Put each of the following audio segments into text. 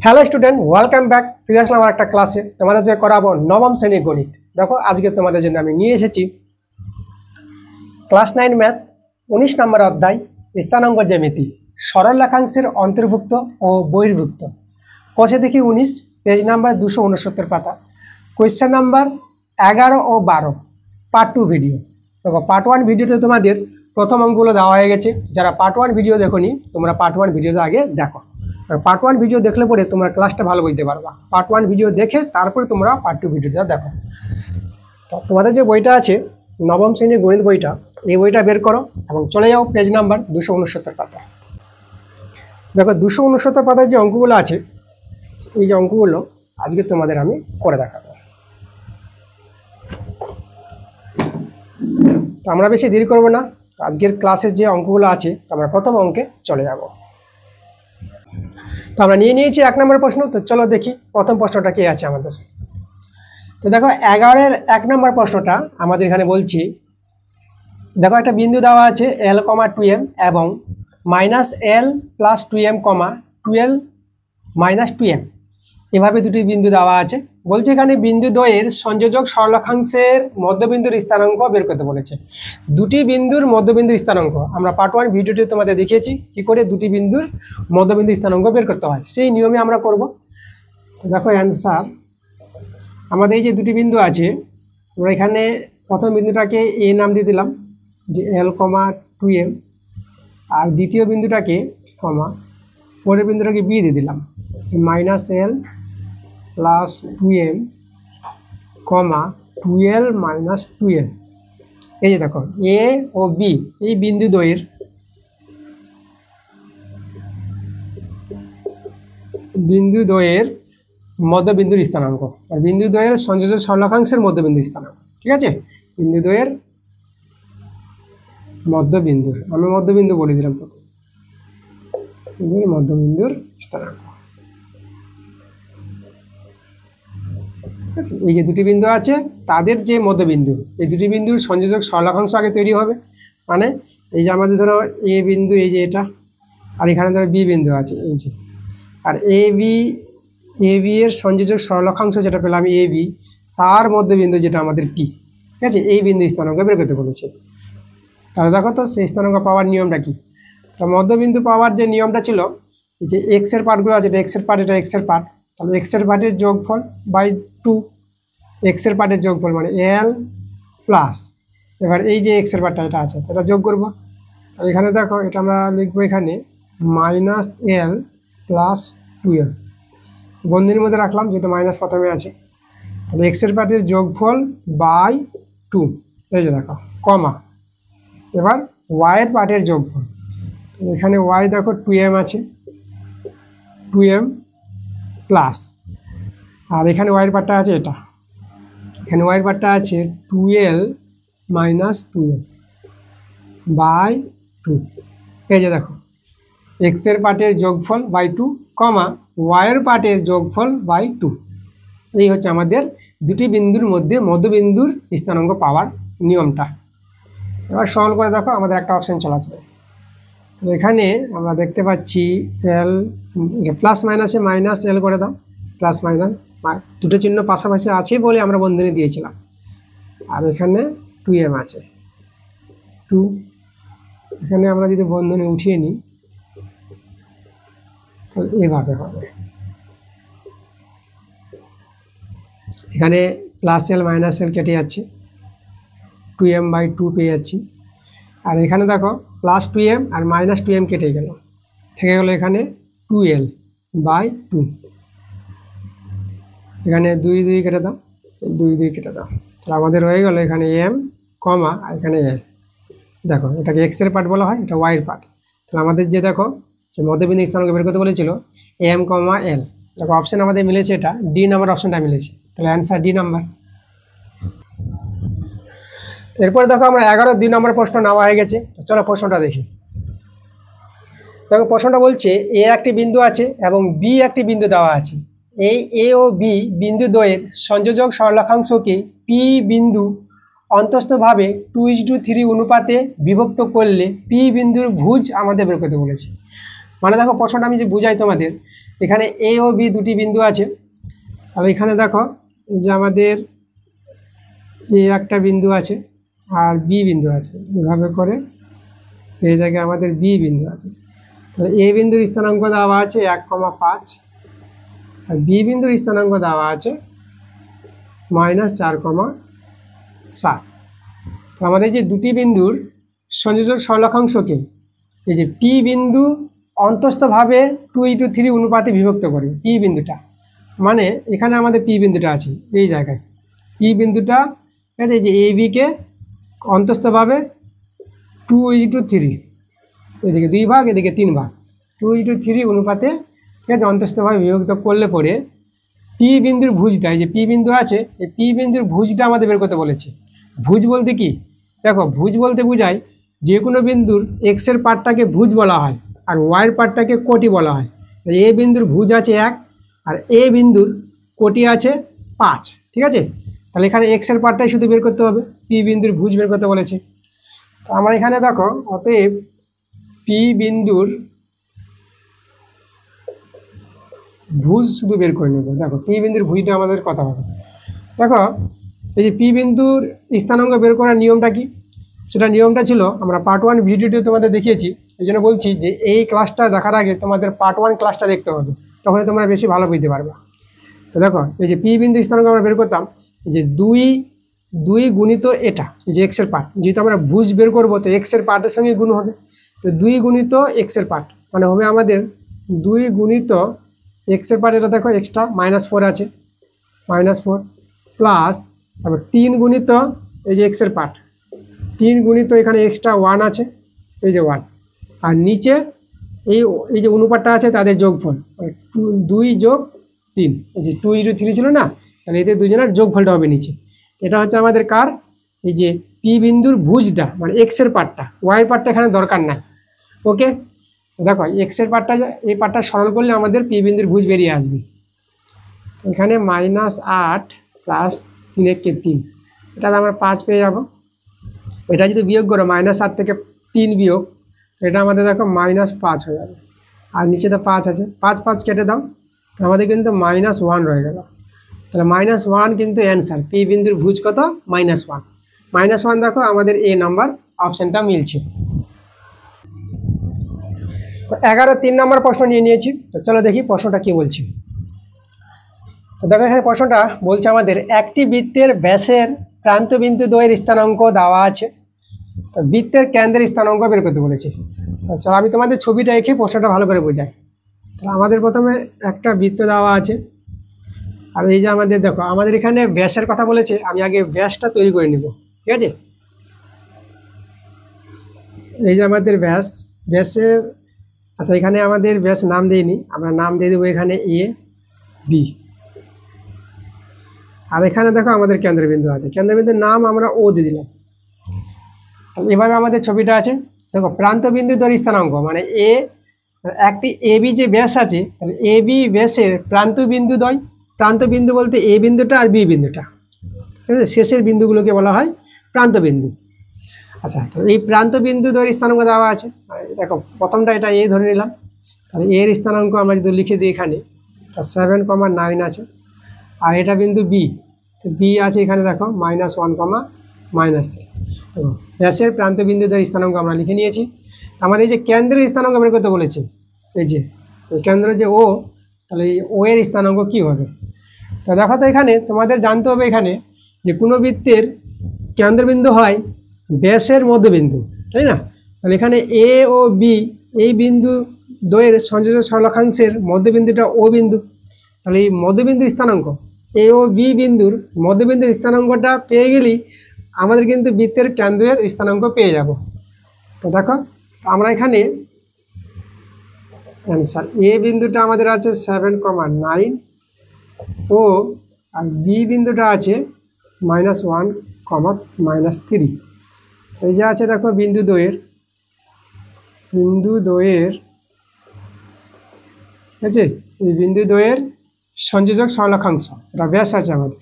Hello student, welcome back. ফিরে আসলাম আমার একটা ক্লাসে। তোমাদের যে করাবো নবম শ্রেণীর গণিত। দেখো আজকে তোমাদের জন্য আমি নিয়ে এসেছি ক্লাস 9 ম্যাথ 19 নম্বর অধ্যায় স্থানাঙ্ক জ্যামিতি, সরল রেখাংশের অন্তর্ভুক্ত ও বহির্ভুক্ত। কোষে দেখি 19, পেজ নাম্বার 269 পাতা, কোয়েশ্চেন নাম্বার 11 ও 12, পার্ট 2 ভিডিও। দেখো পার্ট 1 ভিডিওতে তোমাদের প্রথম অঙ্কগুলো দেওয়া হয়ে গেছে। যারা পার্ট 1 ভিডিও দেখোনি তোমরা পার্ট 1 ভিডিওটা আগে দেখো। পার্ট 1 ভিডিও দেখলে পরে তোমরা ক্লাসটা ভালো বুঝতে পারবা। পার্ট 1 ভিডিও দেখে তারপরে তোমরা পার্ট 2 ভিডিওটা দেখো। তো তোমাদের যে বইটা আছে নবম শ্রেণীর গণিত বইটা, এই বইটা বের করো এবং চলে যাও পেজ নাম্বার 269 পাতা। দেখো 269 পাতায় যে অঙ্কগুলো আছে, এই যে অঙ্কগুলো আজকে তোমাদের আমি করে দেখাবো। তো আমরা বেশি দেরি করবো না, আজকের ক্লাসের যে অঙ্কগুলো আছে আমরা প্রথম অঙ্কে চলে যাব। তো আমরা নিয়ে নিয়েছি 1 নম্বর প্রশ্ন। তো চলো দেখি প্রথম প্রশ্নটা কি আছে আমাদের। তো দেখো 11-এর 1 নম্বর প্রশ্নটা আমাদের এখানে বলছি, দেখো একটা বিন্দু দেওয়া আছে l, 2m এবং -l + 2m, 12 - 2m, এভাবে দুটি বিন্দু দেওয়া আছে। বলছে এখানে বিন্দু দ্বয়ের সংযোজক সরলরেখাংশের মধ্যবিন্দুর স্থানাঙ্ক বের করতে বলেছে। দুটি বিন্দুর মধ্যবিন্দুর স্থানাঙ্ক আমরা পার্ট 1 ভিডিওতে তোমাদের দেখিয়েছি কি করে দুটি বিন্দুর মধ্যবিন্দুর স্থানাঙ্ক বের করতে হয়, সেই নিয়মে আমরা করব। তো দেখো অ্যান্সার, আমাদের এই যে দুটি বিন্দু আছে, আমরা এখানে প্রথম বিন্দুটাকে এ নাম দিয়ে দিলাম যে l, 2m, আর দ্বিতীয় বিন্দুটাকে পরের বিন্দুটাকে বি দিয়ে দিলাম -l + 2m, 12 - 2m। এই যে দেখো এ ও বি এই বিন্দু দ্বয়ের মধ্যবিন্দুর স্থানাঙ্ক, আর বিন্দু দ্বয়ের সংযোজক সরলরেখাংশের মধ্যবিন্দুর স্থানাঙ্ক। ঠিক আছে, বিন্দু দ্বয়ের মধ্যবিন্দুর, আমি মধ্যবিন্দু বলে দিলাম প্রথমে, মধ্যবিন্দুর স্থানাঙ্ক। ঠিক আছে, এই যে দুটি বিন্দু আছে তাদের যে মধ্যবিন্দু, এই দুটি বিন্দুর সংযোজক সরলরেখাংশ আগে তৈরি হবে। মানে এই যে আমাদের ধরো এ বিন্দু, এই যে এটা, আর এখানে ধরো বি বিন্দু আছে এই যে, আর এ বি এর সংযোজক সরলরেখাংশ যেটা পেলাম এ বি, তার মধ্যবিন্দু যেটা আমাদের পি। ঠিক আছে, এই বিন্দু স্থানাঙ্ক বের করতে বলেছে। তাহলে দেখো তো সেই স্থানাঙ্ক পাওয়ার নিয়মটা কি। তো মধ্যবিন্দু পাওয়ার যে নিয়মটা ছিল, যে এক্স এর পার্টগুলো আছে, এটা এক্স এর পার্ট, এটা এক্স এর পার্ট, তাহলে এক্স এর পার্টের যোগফল বাই 2, এক্স এর পার্টের যোগফল মানে এল প্লাস, এবার এই যে এক্স এর পার্টটা এটা আছে এটা যোগ করবো। আর এখানে দেখো এটা আমরা লিখবো এখানে -l + 2m, বন্ধনীর মধ্যে রাখলাম যেহেতু মাইনাস প্রথমে আছে। তাহলে এক্স এর পার্টের যোগফল বাই 2, এই যে দেখো কমা, এবার ওয়াই এর পার্টের যোগফল, এখানে ওয়াই দেখো 2m আছে, 2m প্লাস, আর এখানে ওয়াইয়ের পার্টটা আছে এটা, এখানে ওয়াইয়ের পার্টটা আছে 12 - 2m বাই 2। এই যে দেখো এক্স এর পার্টের যোগফল বাই 2, ওয়াইয়ের পার্টের যোগফল বাই 2। এই হচ্ছে আমাদের দুটি বিন্দুর মধ্যে মধ্যবিন্দুর স্থানাঙ্ক পাওয়ার নিয়মটা। এবার সরল করে দেখো আমাদের একটা অপশন চলে আসবে। এখানে আমরা দেখতে পাচ্ছি এল প্লাস মাইনাসে -l করে দাও, প্লাস মাইনাস দুটো চিহ্ন পাশাপাশি আছে বলে আমরা বন্ধনী দিয়েছিলাম, আর এখানে 2m আছে 2, এখানে আমরা যদি বন্ধনী উঠিয়ে নিই তাহলে এভাবে হবে, এখানে +l -l কেটে যাচ্ছে, 2m বাই 2 পেয়ে যাচ্ছি। আর এখানে দেখো +2m আর -2m কেটে গেল, থেকে গেল এখানে 2l বাই 2, এখানে 2 2 কেটে দাও, 2 2 কেটে দাও, তাহলে আমাদের হয়ে গেল এখানে m, আর এখানে l। দেখো এটাকে এক্স এর পার্ট বলা হয়, এটা ওয়াই এর পার্ট। তাহলে আমাদের যে দেখো যে মধ্যবিন্দু স্থানাঙ্ক বের করতে বলেছিল m, l, দেখো অপশন আমাদের মিলেছে, এটা ডি নাম্বার অপশনটা মিলেছে, তাহলে অ্যান্সার ডি নাম্বার। এরপরে দেখো আমরা 11-2 নম্বর প্রশ্ন নেওয়া হয়ে গেছে। চলো প্রশ্নটা দেখি। দেখো প্রশ্নটা বলছে এ একটি বিন্দু আছে এবং বি একটি বিন্দু দেওয়া আছে। এই এ ও বি বিন্দু দ্বয়ের সংযোজক সরলরেখাংশকে পি বিন্দু অন্তস্থভাবে 2:3 অনুপাতে বিভক্ত করলে পি বিন্দুর ভুজ আমাদের বের করতে বলেছে। মানে দেখো প্রশ্নটা আমি যে বুঝাই তোমাদের, এখানে এ ও বি দুটি বিন্দু আছে। তাহলে এখানে দেখো এই যে আমাদের এ একটা বিন্দু আছে আর বি বিন্দু আছে, এভাবে করে এই জায়গায় আমাদের বি বিন্দু আছে। তাহলে এ বিন্দুর স্থানাঙ্ক দেওয়া আছে 1,5 আর বি বিন্দুর স্থানাঙ্ক দেওয়া আছে -4,7। তো আমাদের যে দুটি বিন্দুর সংযোজক সরলরেখাংশকে এই যে পি বিন্দু অন্তস্থভাবে 2:3 অনুপাতে বিভক্ত করে পি বিন্দুটা, মানে এখানে আমাদের পি বিন্দুটা আছে এই জায়গায়, পি বিন্দুটা ঠিক আছে, এই যে এ বিকে অন্তস্থভাবে 2:3, এদিকে 2 ভাগ এদিকে 3 ভাগ, 2:3 অনুপাতে ঠিক আছে অন্তস্থভাবে বিভক্ত করলে পরে পি বিন্দুর ভুজটা, এই যে পি বিন্দু আছে এই পি বিন্দুর ভুজটা আমাদের বের করতে বলেছে। ভুজ বলতে কি, দেখো ভুজ বলতে বোঝায় যে কোনো বিন্দুর এক্সের পার্টটাকে ভুজ বলা হয় আর ওয়াইয়ের পার্টটাকে কোটি বলা হয়। এ বিন্দুর ভুজ আছে 1 আর এ বিন্দুর কোটি আছে 5, ঠিক আছে। তাহলে এখানে এক্সের পার্টটাই শুধু বের করতে হবে, পি বিন্দুর ভুজ বের করতে বলেছে। তো আমরা এখানে দেখো অতএব পি বিন্দুর ভুজ শুধু বের করে নেব। দেখো পি বিন্দুর ভুজটা আমাদের কথা হবে। দেখো এই যে পি বিন্দুর স্থানাঙ্ক বের করার নিয়মটা কি, সেটা নিয়মটা ছিল আমরা পার্ট 1 ভিডিওতে তোমাদের দেখিয়েছি। এই জন্য বলছি যে এই ক্লাসটা দেখার আগে তোমাদের পার্ট 1 ক্লাসটা দেখতে হবে, তখনই তোমরা বেশি ভালো বুঝতে পারবে। তো দেখো এই যে পি বিন্দু স্থানাঙ্ক আমরা বের করতাম এই যে 2 গুণিত এটা, এই যে এক্সের পার্ট, যেহেতু আমরা ভুজ বের করবো তো এক্সের পার্টের সঙ্গে গুণ হবে। তো 2 গুণিত এক্সের পার্ট মানে হবে আমাদের 2 গুণিত এক্সের পার্ট, এটা দেখো এক্সট্রা -4 আছে, -4 প্লাস তারপর 3 গুণিত এই যে এক্সের পার্ট, 3 গুণিত এখানে এক্সট্রা 1 আছে, এই যে 1 আর নিচে এই যে অনুপাতটা আছে তাদের যোগফল 2 যোগ 3, এই যে 2:3 ছিল না, তাহলে এতে দুজনের যোগফলটা হবে নিচে। এটা হচ্ছে আমাদের কার, এই যে পি বিন্দুর ভুজটা মানে এক্সের পার্টটা, ওয়াইয়ের পার্টটা এখানে দরকার নাই। ওকে, দেখো এক্সের পার্টটা এই পার্টটা সরল করলে আমাদের পি বিন্দুর ভুজ বেরিয়ে আসবে। এখানে -8 প্লাস 3 এটা আমরা 5 পেয়ে যাব। এটা যদি বিয়োগ করো -8 থেকে 3 বিয়োগ, এটা আমাদের দেখো -5 হয়ে যাবে আর নিচে তো 5 আছে, 5 কেটে দাও, আমাদের কিন্তু -1 রয়ে গেল। তাহলে -1 কিন্তু অ্যান্সার, পি বিন্দুর ভুজ কত -1। -1 দেখো আমাদের এ নাম্বার অপশানটা মিলছে। তো 11-3 নম্বর প্রশ্ন নিয়ে নিয়েছি। তো চলো দেখি প্রশ্নটা কি বলছি। তো দেখো এখানে প্রশ্নটা বলছে আমাদের একটি বৃত্তের ব্যাসের প্রান্ত বিন্দু দ্বয়ের স্থানাঙ্ক দেওয়া আছে, তো বৃত্তের কেন্দ্রের স্থানাঙ্ক বের করতে বলেছে। আচ্ছা আমি তোমাদের ছবিটা এঁকে প্রশ্নটা ভালো করে বোঝাই। তাহলে আমাদের প্রথমে একটা বৃত্ত দেওয়া আছে আর এই যে আমাদের দেখো আমাদের এখানে ব্যাসের কথা বলেছে, আমি আগে ব্যাসটা তৈরি করে নিব, ঠিক আছে। এই যে আমাদের ব্যাসের আচ্ছা এখানে আমাদের ব্যাস নাম দিইনি, আমরা নাম দিয়ে দেবো এখানে এ বি। আর এখানে দেখো আমাদের কেন্দ্রবিন্দু আছে, কেন্দ্রবিন্দুর নাম আমরা ও দিয়ে দিলাম। এভাবে আমাদের ছবিটা আছে। দেখো প্রান্ত বিন্দু দ্বয়ের স্থানাঙ্ক মানে একটি এ বি যে ব্যাস আছে, তাহলে এ বি ব্যাসের প্রান্ত বিন্দু দ্বয়, প্রান্ত বিন্দু বলতে এ বিন্দুটা আর বি বিন্দুটা, ঠিক আছে, শেষের বিন্দুগুলোকে বলা হয় প্রান্ত বিন্দু। আচ্ছা তাহলে এই প্রান্ত বিন্দু দ্বয়ের স্থানাঙ্ক দেওয়া আছে। দেখো প্রথমটা এটা এ ধরে নিলাম, তাহলে এর স্থানাঙ্ক আমরা যদি লিখে দিই এখানে 7,9 আছে। আর এটা বিন্দু বি, তো বি আছে এখানে দেখো -1, -3। তো ব্যাসের প্রান্ত বিন্দু দ্বয়ের স্থানাঙ্ক আমরা লিখে নিয়েছি। আমাদের এই যে কেন্দ্রের স্থানাঙ্ক বের করতে বলেছে, এই যে এই কেন্দ্র যে ও, তাহলে এই ও এর স্থানাঙ্ক কী হবে। তো দেখো তো এখানে তোমাদের জানতে হবে এখানে যে কোনো বৃত্তের কেন্দ্রবিন্দু হয় ব্যাসের মধ্যবিন্দু, তাই না। তাহলে এখানে এ ও বি এই বিন্দু দ্বয়ের সংযোজক সরলরেখাংশের মধ্যবিন্দুটা ও বিন্দু, তাহলে এই মধ্যবিন্দুর স্থানাঙ্ক এ ও বি বিন্দুর মধ্যবিন্দুর স্থানাঙ্কটা পেয়ে গেলেই আমাদের কিন্তু বৃত্তের কেন্দ্রের স্থানাঙ্ক পেয়ে যাব। তো দেখো আমরা এখানে অ্যান্সার এ বিন্দুটা আমাদের আছে 7,9 ও আর বি বিন্দুটা আছে -1, -3। এই যে আছে দেখো বিন্দু দ্বয়ের ঠিক আছে, এই বিন্দু দ্বয়ের সংযোজক সরলরেখাংশ, এটা ব্যাস আছে আমাদের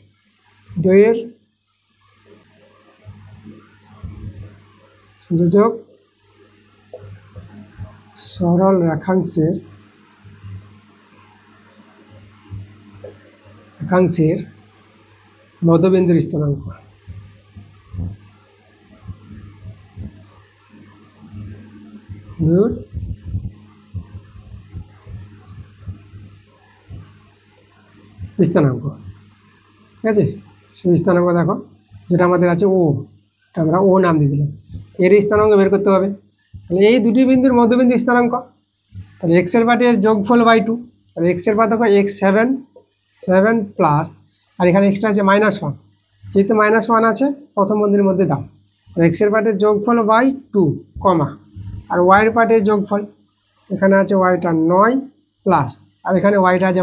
দ্বয়ের সংযোজক সরল রেখাংশের একাংশের মধ্যবিন্দুর স্থানাঙ্ক। স্থানাঙ্ক, ঠিক আছে। সেই স্থানাঙ্ক দেখো যেটা আমাদের আছে ও, এটা আমরা ও নাম দিয়ে দিলাম। এর স্থানাঙ্ক বের করতে হবে। তাহলে এই দুটি বিন্দুর মধ্যবিন্দু স্থানাঙ্ক, তাহলে এক্সের পার্টের যোগফল বাই 2। তাহলে এক্সের পার্ট দেখো x7 প্লাস, আর এখানে এক্সট্রা আছে -1, যেহেতু -1 আছে প্রথম বন্ধনীর মধ্যে দাও। তো এক্সের পার্টের যোগফল বাই 2 কমা, আর ওয়াইয়ের পার্টের যোগফল, এখানে আছে ওয়াইটা 9 প্লাস, আর এখানে ওয়াইটা আছে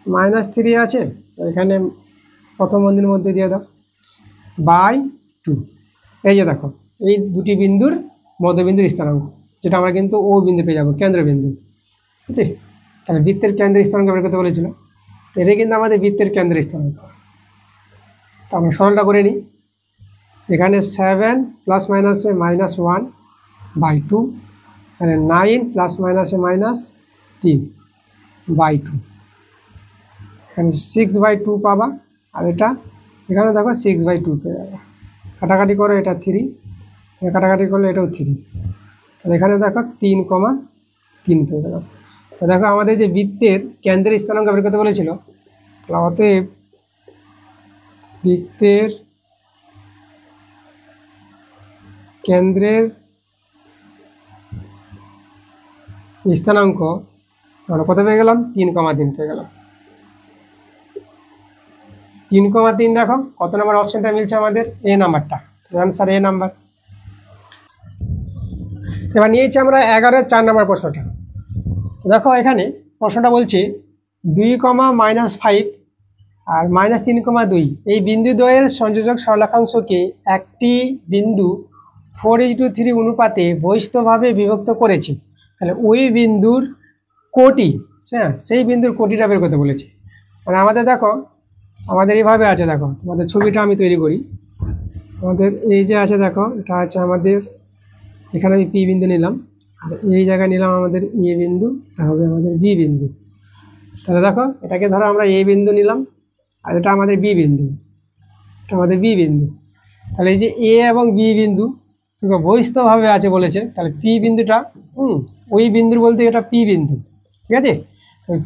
-3 আছে, এখানে প্রথম বন্ধনীর মধ্যে দিয়ে দাও বাই 2। এই যে দেখো এই দুটি বিন্দুর মধ্যবিন্দুর স্থানাঙ্ক, যেটা আমরা কিন্তু ও বিন্দু পেয়ে যাবো, কেন্দ্রবিন্দু, ঠিক আছে। তাহলে বৃত্তের কেন্দ্রের স্থানাঙ্ক বের করতে বলেছিল, এটা কিন্তু আমাদের বৃত্তের কেন্দ্রের স্থানাঙ্ক। তো আমরা সরলটা করে নিই। এখানে 7 প্লাস মাইনাসে -1 বাই 2, এখানে 9 প্লাস মাইনাসে -3 বাই 2, এখানে 6/2 পাবা, আর এটা এখানে দেখো 6/2 পেয়ে যাবে। কাটাকাটি করো, এটা 3, কাটাকাটি করলে এটাও 3, তাহলে এখানে দেখো 3,3 পেয়ে গেলাম। তো দেখো আমাদের যে বৃত্তের কেন্দ্রের স্থানাঙ্ক বের করতে বলেছিল, অতএব বৃত্তের কেন্দ্রের স্থানাঙ্ক আমরা কত পেয়ে গেলাম? 3,3 পেয়ে গেলাম। 3,3 দেখো কত নম্বর অপশনটা মিলছে আমাদের? এ নাম্বারটা, অ্যান্সার এ নাম্বার। এবার নিয়েছি আমরা 11-এর 4 নম্বর প্রশ্নটা। দেখো এখানে প্রশ্নটা বলছে 2,-5 আর -3,2 এই বিন্দু দ্বয়ের সংযোজক সরলাকাংশকে একটি বিন্দু 4:3 অনুপাতে বহিস্থভাবে বিভক্ত করেছে। তাহলে ওই বিন্দুর কোটি, হ্যাঁ সেই বিন্দুর কোটিটা বের করতে বলেছে। মানে আমাদের দেখো আমাদের এইভাবে আছে, দেখো তোমাদের ছবিটা আমি তৈরি করি। আমাদের এই যে আছে দেখো, এটা আছে আমাদের, এখানে আমি পি বিন্দু নিলাম, আর এই জায়গায় নিলাম আমাদের এ বিন্দু, এটা হবে আমাদের বি বিন্দু। তাহলে দেখো এটাকে ধরো আমরা এ বিন্দু নিলাম, আর এটা আমাদের বি বিন্দু, এটা আমাদের বি বিন্দু। তাহলে এই যে এ এবং বি বিন্দু বহিস্থভাবে আছে বলেছে, তাহলে পি বিন্দুটা ওই বিন্দুর বলতে এটা পি বিন্দু, ঠিক আছে।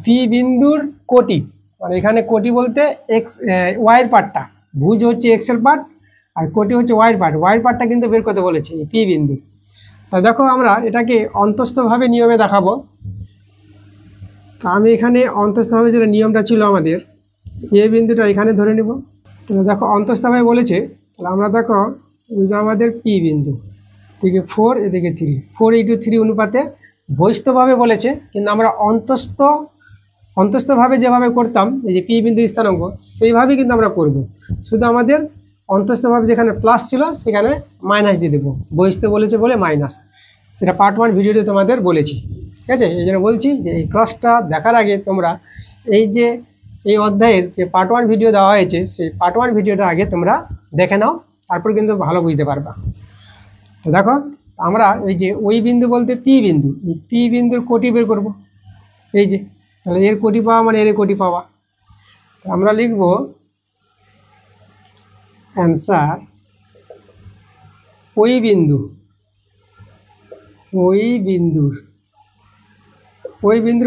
পি বিন্দুর কোটি, মানে এখানে কোটি বলতে এক্স ওয়াইয়ের পার্টটা, ভুজ হচ্ছে এক্সের পার্ট আর কোটি হচ্ছে ওয়াইয়ের পার্ট, ওয়াইয়ের পার্টটা কিন্তু বের করতে বলেছে এই পি বিন্দু। তা দেখো আমরা এটাকে অন্তস্থভাবে নিয়মে দেখাবো। তো আমি এখানে অন্তস্থভাবে যেটা নিয়মটা ছিল আমাদের, এ বিন্দুটা এখানে ধরে নেব। তাহলে দেখো অন্তস্থভাবে বলেছে, তাহলে আমরা দেখো ওই যে আমাদের পি বিন্দু, এদিকে 4 এদিকে 3, 4:3 অনুপাতে বহিস্থভাবে বলেছে, কিন্তু আমরা অন্তস্থভাবে যেভাবে করতাম এই যে পি বিন্দু স্থানাঙ্ক, সেইভাবেই কিন্তু আমরা করব। শুধু আমাদের অন্তস্থভাবে যেখানে প্লাস ছিল সেখানে মাইনাস দিয়ে দেবো, বহিস্থ বলেছে বলে মাইনাস, সেটা পার্ট 1 ভিডিওতে তোমাদের বলেছি, ঠিক আছে। এই জন্য বলছি যে এই ক্লাসটা দেখার আগে তোমরা এই যে এই অধ্যায়ের যে পার্ট 1 ভিডিও দেওয়া হয়েছে, সেই পার্ট 1 ভিডিওটা আগে তোমরা দেখে নাও, তারপর কিন্তু ভালো বুঝতে পারবা। তো দেখো আমরা এই যে ওই বিন্দু বলতে পি বিন্দু, এই পি বিন্দুর কোটি বের করব। এই যে তাহলে এর কোটি পাওয়া মানে এর কোটি পাওয়া, আমরা লিখব অ্যান্সার ওই বিন্দুর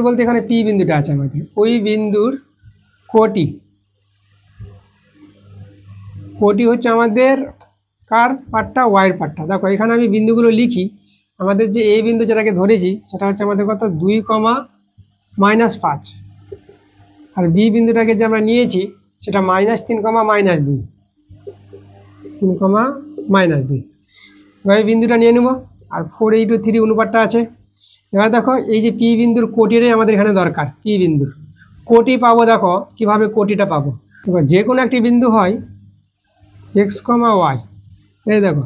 বলতে এখানে পি বিন্দুটা আছে আমাদের, ওই বিন্দুর কোটি হচ্ছে আমাদের কার পার্টটা? ওয়াইয়ের পার্টটা। দেখো এখানে আমি বিন্দুগুলো লিখি, আমাদের যে এ বিন্দু যেটাকে ধরেছি সেটা হচ্ছে আমাদের কত? 2,-5, আর বি বিন্দুটাকে যে আমরা নিয়েছি সেটা -3,-2, 3,-2, এবার বিন্দুটা নিয়ে নেব। আর 4:3 অনুপাতটা আছে। এবার দেখো এই যে পি বিন্দুর কোটিটাই আমাদের এখানে দরকার, পি বিন্দুর কোটি পাবো। দেখো কিভাবে কোটিটা পাবো, এবার যে কোনো একটি বিন্দু হয় x, y, এই দেখো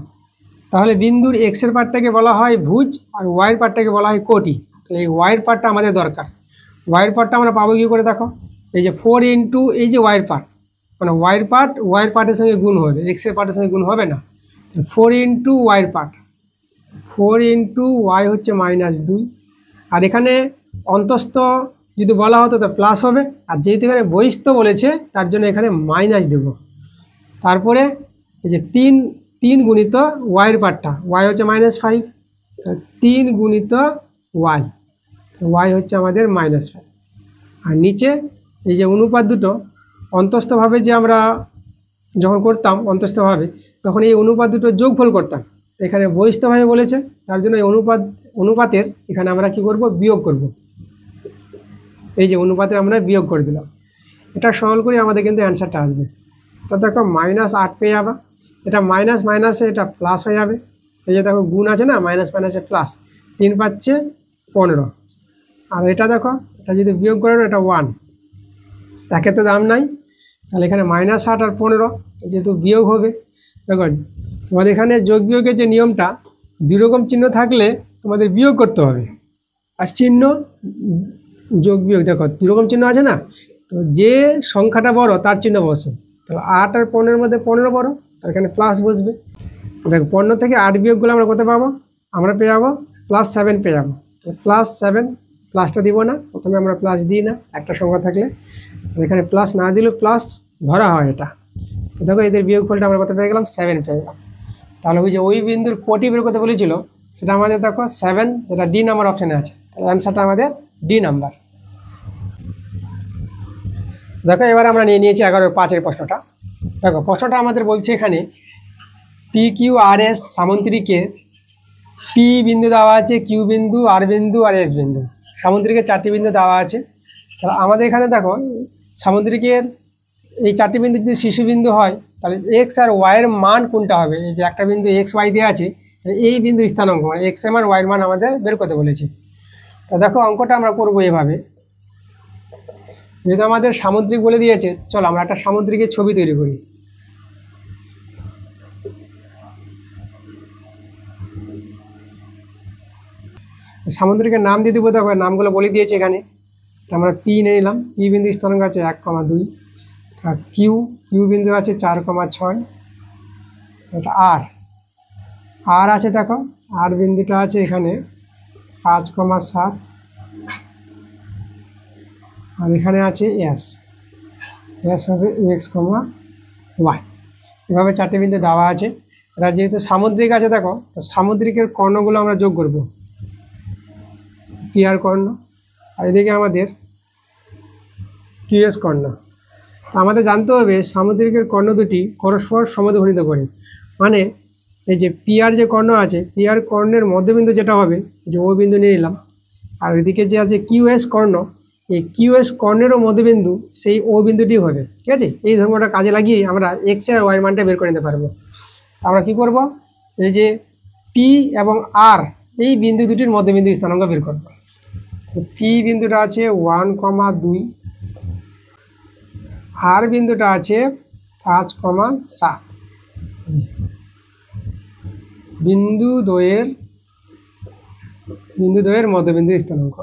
তাহলে বিন্দুর এক্সের পার্টটাকে বলা হয় ভুজ আর ওয়াইয়ের পার্টটাকে বলা হয় কোটি। তাহলে এই ওয়াইয়ের পার্টটা আমাদের দরকার। ওয়াইয়ের পার্টটা আমরা পাবো কী করে? দেখো এই যে 4 ইন্টু এই যে ওয়াইয়ের পার্ট, মানে ওয়াইয়ের পার্টের সঙ্গে গুণ হবে, এক্সের পার্টের সঙ্গে গুণ হবে না। 4 ইন্টু ওয়াইয়ের পার্ট, 4 ইন্টু ওয়াই হচ্ছে -2, আর এখানে অন্তস্থ যদি বলা হতো তো প্লাস হবে, আর যেহেতু এখানে বহিস্থ বলেছে তার জন্য এখানে মাইনাস দেব। তারপরে এই যে 3 গুণিত ওয়াইয়ের পার্টটা, ওয়াই হচ্ছে -5, 3 গুণিত ওয়াই, ওয়াই হচ্ছে আমাদের -5। আর নিচে এই যে অনুপাত দুটো অন্তস্থভাবে যে আমরা যখন করতাম অন্তস্থভাবে, তখন এই অনুপাত দুটো যোগফল করতাম। এখানে বহিস্থভাবে বলেছে, তার জন্য এই অনুপাতের এখানে আমরা কি করব, বিয়োগ করব। এই যে অনুপাতের আমরা বিয়োগ করে দিলাম, এটা সরল করে আমাদের কিন্তু অ্যান্সারটা আসবে। তো দেখো -8 পেয়ে যাবে, এটা মাইনাস মাইনাসে এটা প্লাস হয়ে যাবে। এই যে দেখো গুণ আছে না, মাইনাস মাইনাসে প্লাস, 3 পাচ্ছে 15। আর এটা দেখো, এটা যদি বিয়োগ করো এটা 1, একে তো দাম নাই, তাহলে এখানে -8 আর 15 যেহেতু বিয়োগ হবে। দেখো তোমাদের এখানে যোগ বিয়োগের যে নিয়মটা, দুই রকম চিহ্ন থাকলে তোমাদের বিয়োগ করতে হবে। আর চিহ্ন যোগ বিয়োগ দেখো দুই রকম চিহ্ন আছে না, তো যে সংখ্যাটা বড় তার চিহ্ন বসে। তো 8 আর 15-এর মধ্যে 15 বড়, তার এখানে প্লাস বসবে। দেখো 15 থেকে 8 বিয়োগগুলো আমরা কোথায় পাবো, আমরা পেয়ে যাবো +7 পেয়ে যাবো। তো +7, প্লাসটা দিব না, প্রথমে আমরা প্লাস দিই না একটা সংখ্যা থাকলে, এখানে প্লাস না দিলেও প্লাস ধরা হয় এটা। তো দেখো এদের বিয়োগফলটা আমরা কত পেয়ে গেলাম, 7 পেয়ে গেলাম। তাহলে ওই যে ওই বিন্দুর কোটি বের করতে বলেছিল, সেটা আমাদের দেখো 7, যেটা ডি নাম্বার অপশানে আছে, তাহলে অ্যান্সারটা আমাদের ডি নাম্বার। দেখো এবার আমরা নিয়ে নিয়েছি 11-5 প্রশ্নটা। দেখো প্রশ্নটা আমাদের বলছে এখানে PQRS সামুদ্রিকের পি বিন্দু দেওয়া আছে, কিউ বিন্দু, আর বিন্দু আর এস বিন্দু, সামুদ্রিকের 4টি বিন্দু দেওয়া আছে। তাহলে আমাদের এখানে দেখো সামুদ্রিকের এই 4টি বিন্দু যদি শিশুবিন্দু হয়, তাহলে এক্স আর ওয়াইয়ের মান কোনটা হবে। এই যে একটা বিন্দু এক্স ওয়াই দেওয়া আছে, এই বিন্দুর স্থানাঙ্ক মানে এক্স এম আর ওয়াইয়ের মান আমাদের বের করতে বলেছে। তা দেখো অঙ্কটা আমরা করবো এভাবে, যেহেতু আমাদের সামুদ্রিক বলে দিয়েছে, চলো আমরা একটা সামুদ্রিকের ছবি তৈরি করি। সামুদ্রিকের নাম দিয়ে দেবো, দেখো নামগুলো বলে দিয়েছে এখানে। আমরা পি নিয়ে নিলাম, পি বিন্দু স্থানাঙ্ক আছে 1,2, আর কিউ বিন্দু আছে 4,6, এটা আর আছে দেখো, আর বিন্দুটা আছে এখানে 5,7, আর এখানে আছে এস হবে x, y। এভাবে 4টি বিন্দু দেওয়া আছে। এরা যেহেতু সামুদ্রিক আছে দেখো, তো সামুদ্রিকের কর্ণগুলো আমরা যোগ করব, পি আর কর্ণ, আর এদিকে আমাদের কিউএস কর্ণ। তো আমাদের জানতে হবে সামুদ্রিকের কর্ণ দুটি পরস্পর সমদ্বিখণ্ডিত করে, মানে এই যে পি আর যে কর্ণ আছে, পি আর কর্ণের মধ্যবিন্দু যেটা হবে, যে ও বিন্দু নিয়ে নিলাম, আর এদিকে যে আছে কিউএস কর্ণ, এই কিউএস কর্ণেরও মধ্যবিন্দু সেই ও বিন্দুটি হবে। ঠিক আছে, এই ধর্মটা কাজে লাগিয়ে আমরা এক্স আর ওয়াই মানটা বের করে নিতে পারবো। আমরা কি করব, এই যে পি এবং আর এই বিন্দু দুটির মধ্যবিন্দু স্থানাঙ্ক বের করব। পি বিন্দুটা আছে 1,2, আর বিন্দুটা আছে 5,7। বিন্দু দ্বয়ের মধ্যবিন্দু স্থানাঙ্ক।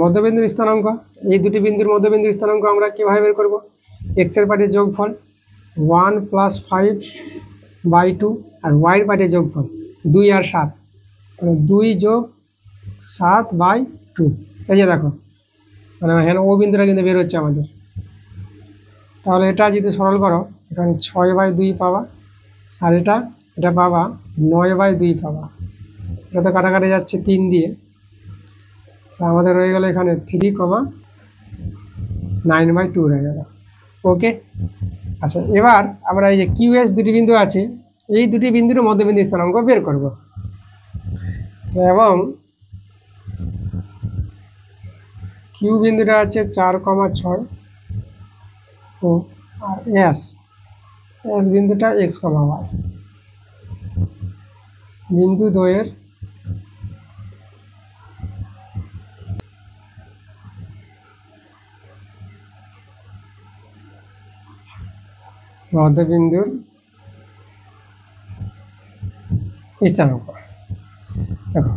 মধ্যবিন্দুর স্থানাঙ্ক, এই দুটি বিন্দুর মধ্যবিন্দুর স্থানাঙ্ক আমরা কীভাবে বের করব, এক্সের পার্টির যোগফল 1 + 5/2, আর ওয়াইয়ের পার্টির যোগফল 2 আর 7, 2 + 7/2। এই যে দেখো মানে হ্যাঁ ও বিন্দুটা কিন্তু বের হচ্ছে আমাদের। তাহলে এটা যদি সরল করো, এখানে 6/2 পাবা, আর এটা পাবা 9/2 পাবা। এটা তো কাটাকাটি যাচ্ছে 3 দিয়ে, আমাদের রয়ে গেল এখানে 3,9/2 রয়ে গেল। ওকে, আচ্ছা এবার আমরা এই যে কিউএস দুটি বিন্দু আছে, এই দুটি বিন্দুর মধ্যবিন্দু স্থানাঙ্ক বের করব। এবং কিউ বিন্দুটা আছে 4,6, ও আর এস বিন্দুটা x, y। বিন্দু দ্বয়ের মধ্যবিন্দুর স্থানাঙ্ক। দেখো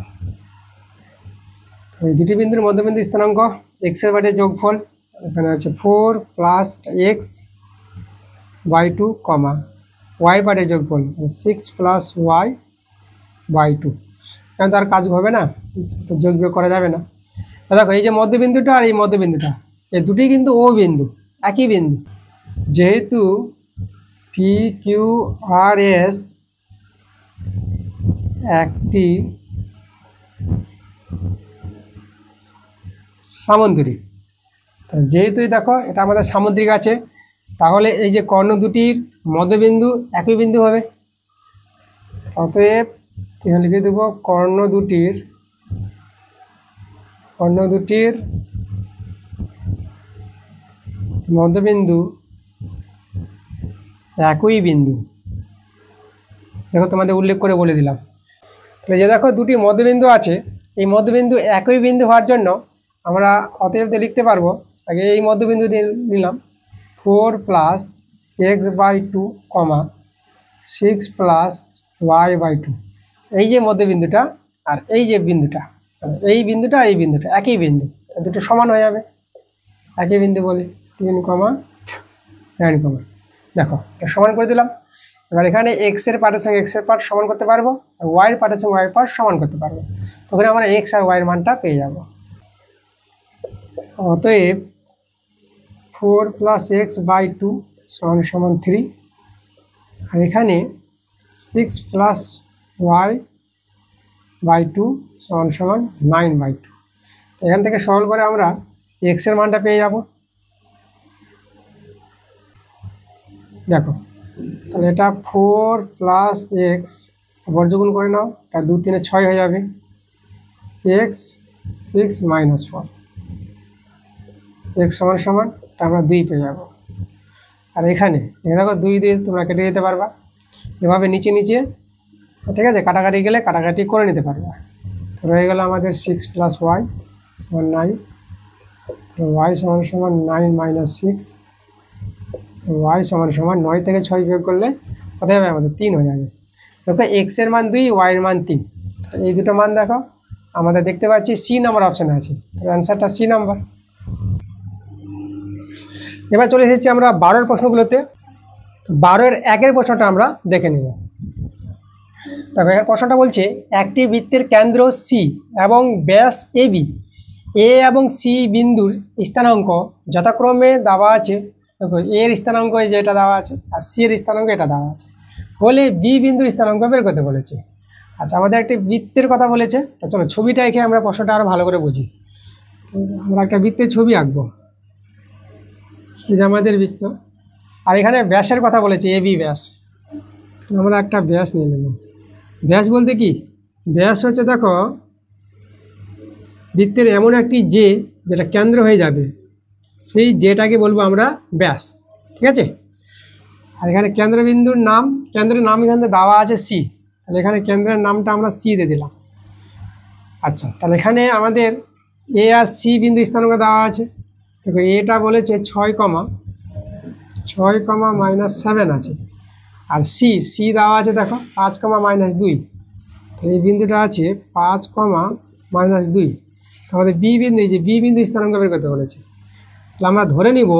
এই দুটি বিন্দুর মধ্যবিন্দু স্থানাঙ্ক, এক্সের পার্টির যোগফল এখানে আছে 4 + x/2, ওয়াই পার্টের যোগফল 6+y/2, কারণ তার কাজ হবে না, তো যোগ বিয়োগ করা যাবে না। দেখো এই যে মধ্যবিন্দুটা আর এই মধ্যবিন্দুটা, এই দুটি কিন্তু ও বিন্দু, একই বিন্দু। যেহেতু পি কিউ আর এস একটি সামুদ্রিক, যেহেতু দেখো এটা আমাদের সামুদ্রিক আছে, তাহলে এই যে কর্ণ দুটির মধ্যবিন্দু একই বিন্দু হবে। অতএব এখানে লিখে দেবো কর্ণ দুটির মধ্যবিন্দু একই বিন্দু। দেখো তোমাদের উল্লেখ করে বলে দিলাম। তাহলে যে দেখো দুটি মধ্যবিন্দু আছে, এই মধ্যবিন্দু একই বিন্দু হওয়ার জন্য আমরা অতএব লিখতে পারবো, আগে এই মধ্যবিন্দু দিয়ে নিলাম 4+x/2, 6+y/2। এই যে মধ্যবিন্দুটা আর এই যে বিন্দুটা, এই বিন্দুটা আর এই বিন্দুটা একই বিন্দু, দুটো সমান হয়ে যাবে, একই বিন্দু বলে 3,9, দেখো এটা সমান করে দিলাম। এবার এখানে এক্স এর পার্টের সঙ্গে এক্স এর পার্ট সমান করতে পারবো, আর ওয়াই এর পার্টের সঙ্গে ওয়াই এর পার্ট সমান করতে পারবো, তখন আমরা এক্স আর ওয়াই এর মানটা পেয়ে যাব। অতএব 4+x/2 = 3, আর এখানে 6+y/2 = 9/2। এখান থেকে সরল করে আমরা এক্স এর মানটা পেয়ে যাব। দেখো তাহলে এটা 4+x, বর্গগুণ করে নাও, এটা 2 3 6 হয়ে যাবে, x 6 - 4, x সমান আমরা 2 পেয়ে যাব। আর এখানে দেখো 2 দিয়ে তোমরা কেটে দিতে পারবা, এভাবে নিচে নিচে, ঠিক আছে, কাটাকাটি গেলে কাটাকাটি করে নিতে পারবা। তো রয়ে গেল আমাদের 6+y = 9, y = 9 - 6, y = 9 থেকে 6 বিয়োগ করলে কত হবে আমাদের 3 হয়ে যাবে। দেখো এক্স এর মান 2, ওয়াই এর মান 3, এই দুটো মান দেখো আমাদের দেখতে পাচ্ছি সি নাম্বার অপশানে আছে, অ্যান্সারটা সি নাম্বার। এবার চলে এসেছি আমরা 12-এর প্রশ্নগুলোতে। 12-এর 1-এর প্রশ্নটা আমরা দেখে নেব। তবে এর প্রশ্নটা বলছে একটি বৃত্তের কেন্দ্র সি এবং ব্যাস এবি, এ এবং সি বিন্দুর স্থানাঙ্ক যথাক্রমে দেওয়া আছে। দেখো এর স্থানাঙ্ক যেটা দেওয়া আছে আর সি এর স্থানাঙ্ক এটা দেওয়া আছে, বলে বি বিন্দুর স্থানাঙ্ক বের করতে বলেছে। আচ্ছা, আমাদের একটি বৃত্তের কথা বলেছে, তা চলো ছবিটা এঁকে আমরা প্রশ্নটা আরও ভালো করে বুঝি। আমরা একটা বৃত্তের ছবি আঁকবো, এই যে আমাদের বৃত্ত, আর এখানে ব্যাসের কথা বলেছে, এবি ব্যাস। আমরা একটা ব্যাস নিয়ে নেব। ব্যাস বলতে কি, ব্যাস হচ্ছে দেখো বৃত্তের এমন একটি যে যেটা কেন্দ্র হয়ে যাবে, সেই যেটাকে বলবো আমরা ব্যাস, ঠিক আছে। আর এখানে কেন্দ্রবিন্দুর নাম, কেন্দ্রের নাম এখানে দেওয়া আছে সি, তাহলে এখানে কেন্দ্রের নামটা আমরা সি দিয়ে দিলাম। আচ্ছা, তাহলে এখানে আমাদের এ আর সি বিন্দু স্থানাঙ্ক দেওয়া আছে। দেখো এটা বলেছে 6,−7 আছে, আর সি দেওয়া আছে দেখো 5,−2, এই বিন্দুটা আছে 5,−2। আমাদের বি বিন্দু, এই যে বি বিন্দু স্থানাঙ্ক বের করতে বলেছে, তাহলে আমরা ধরে নিব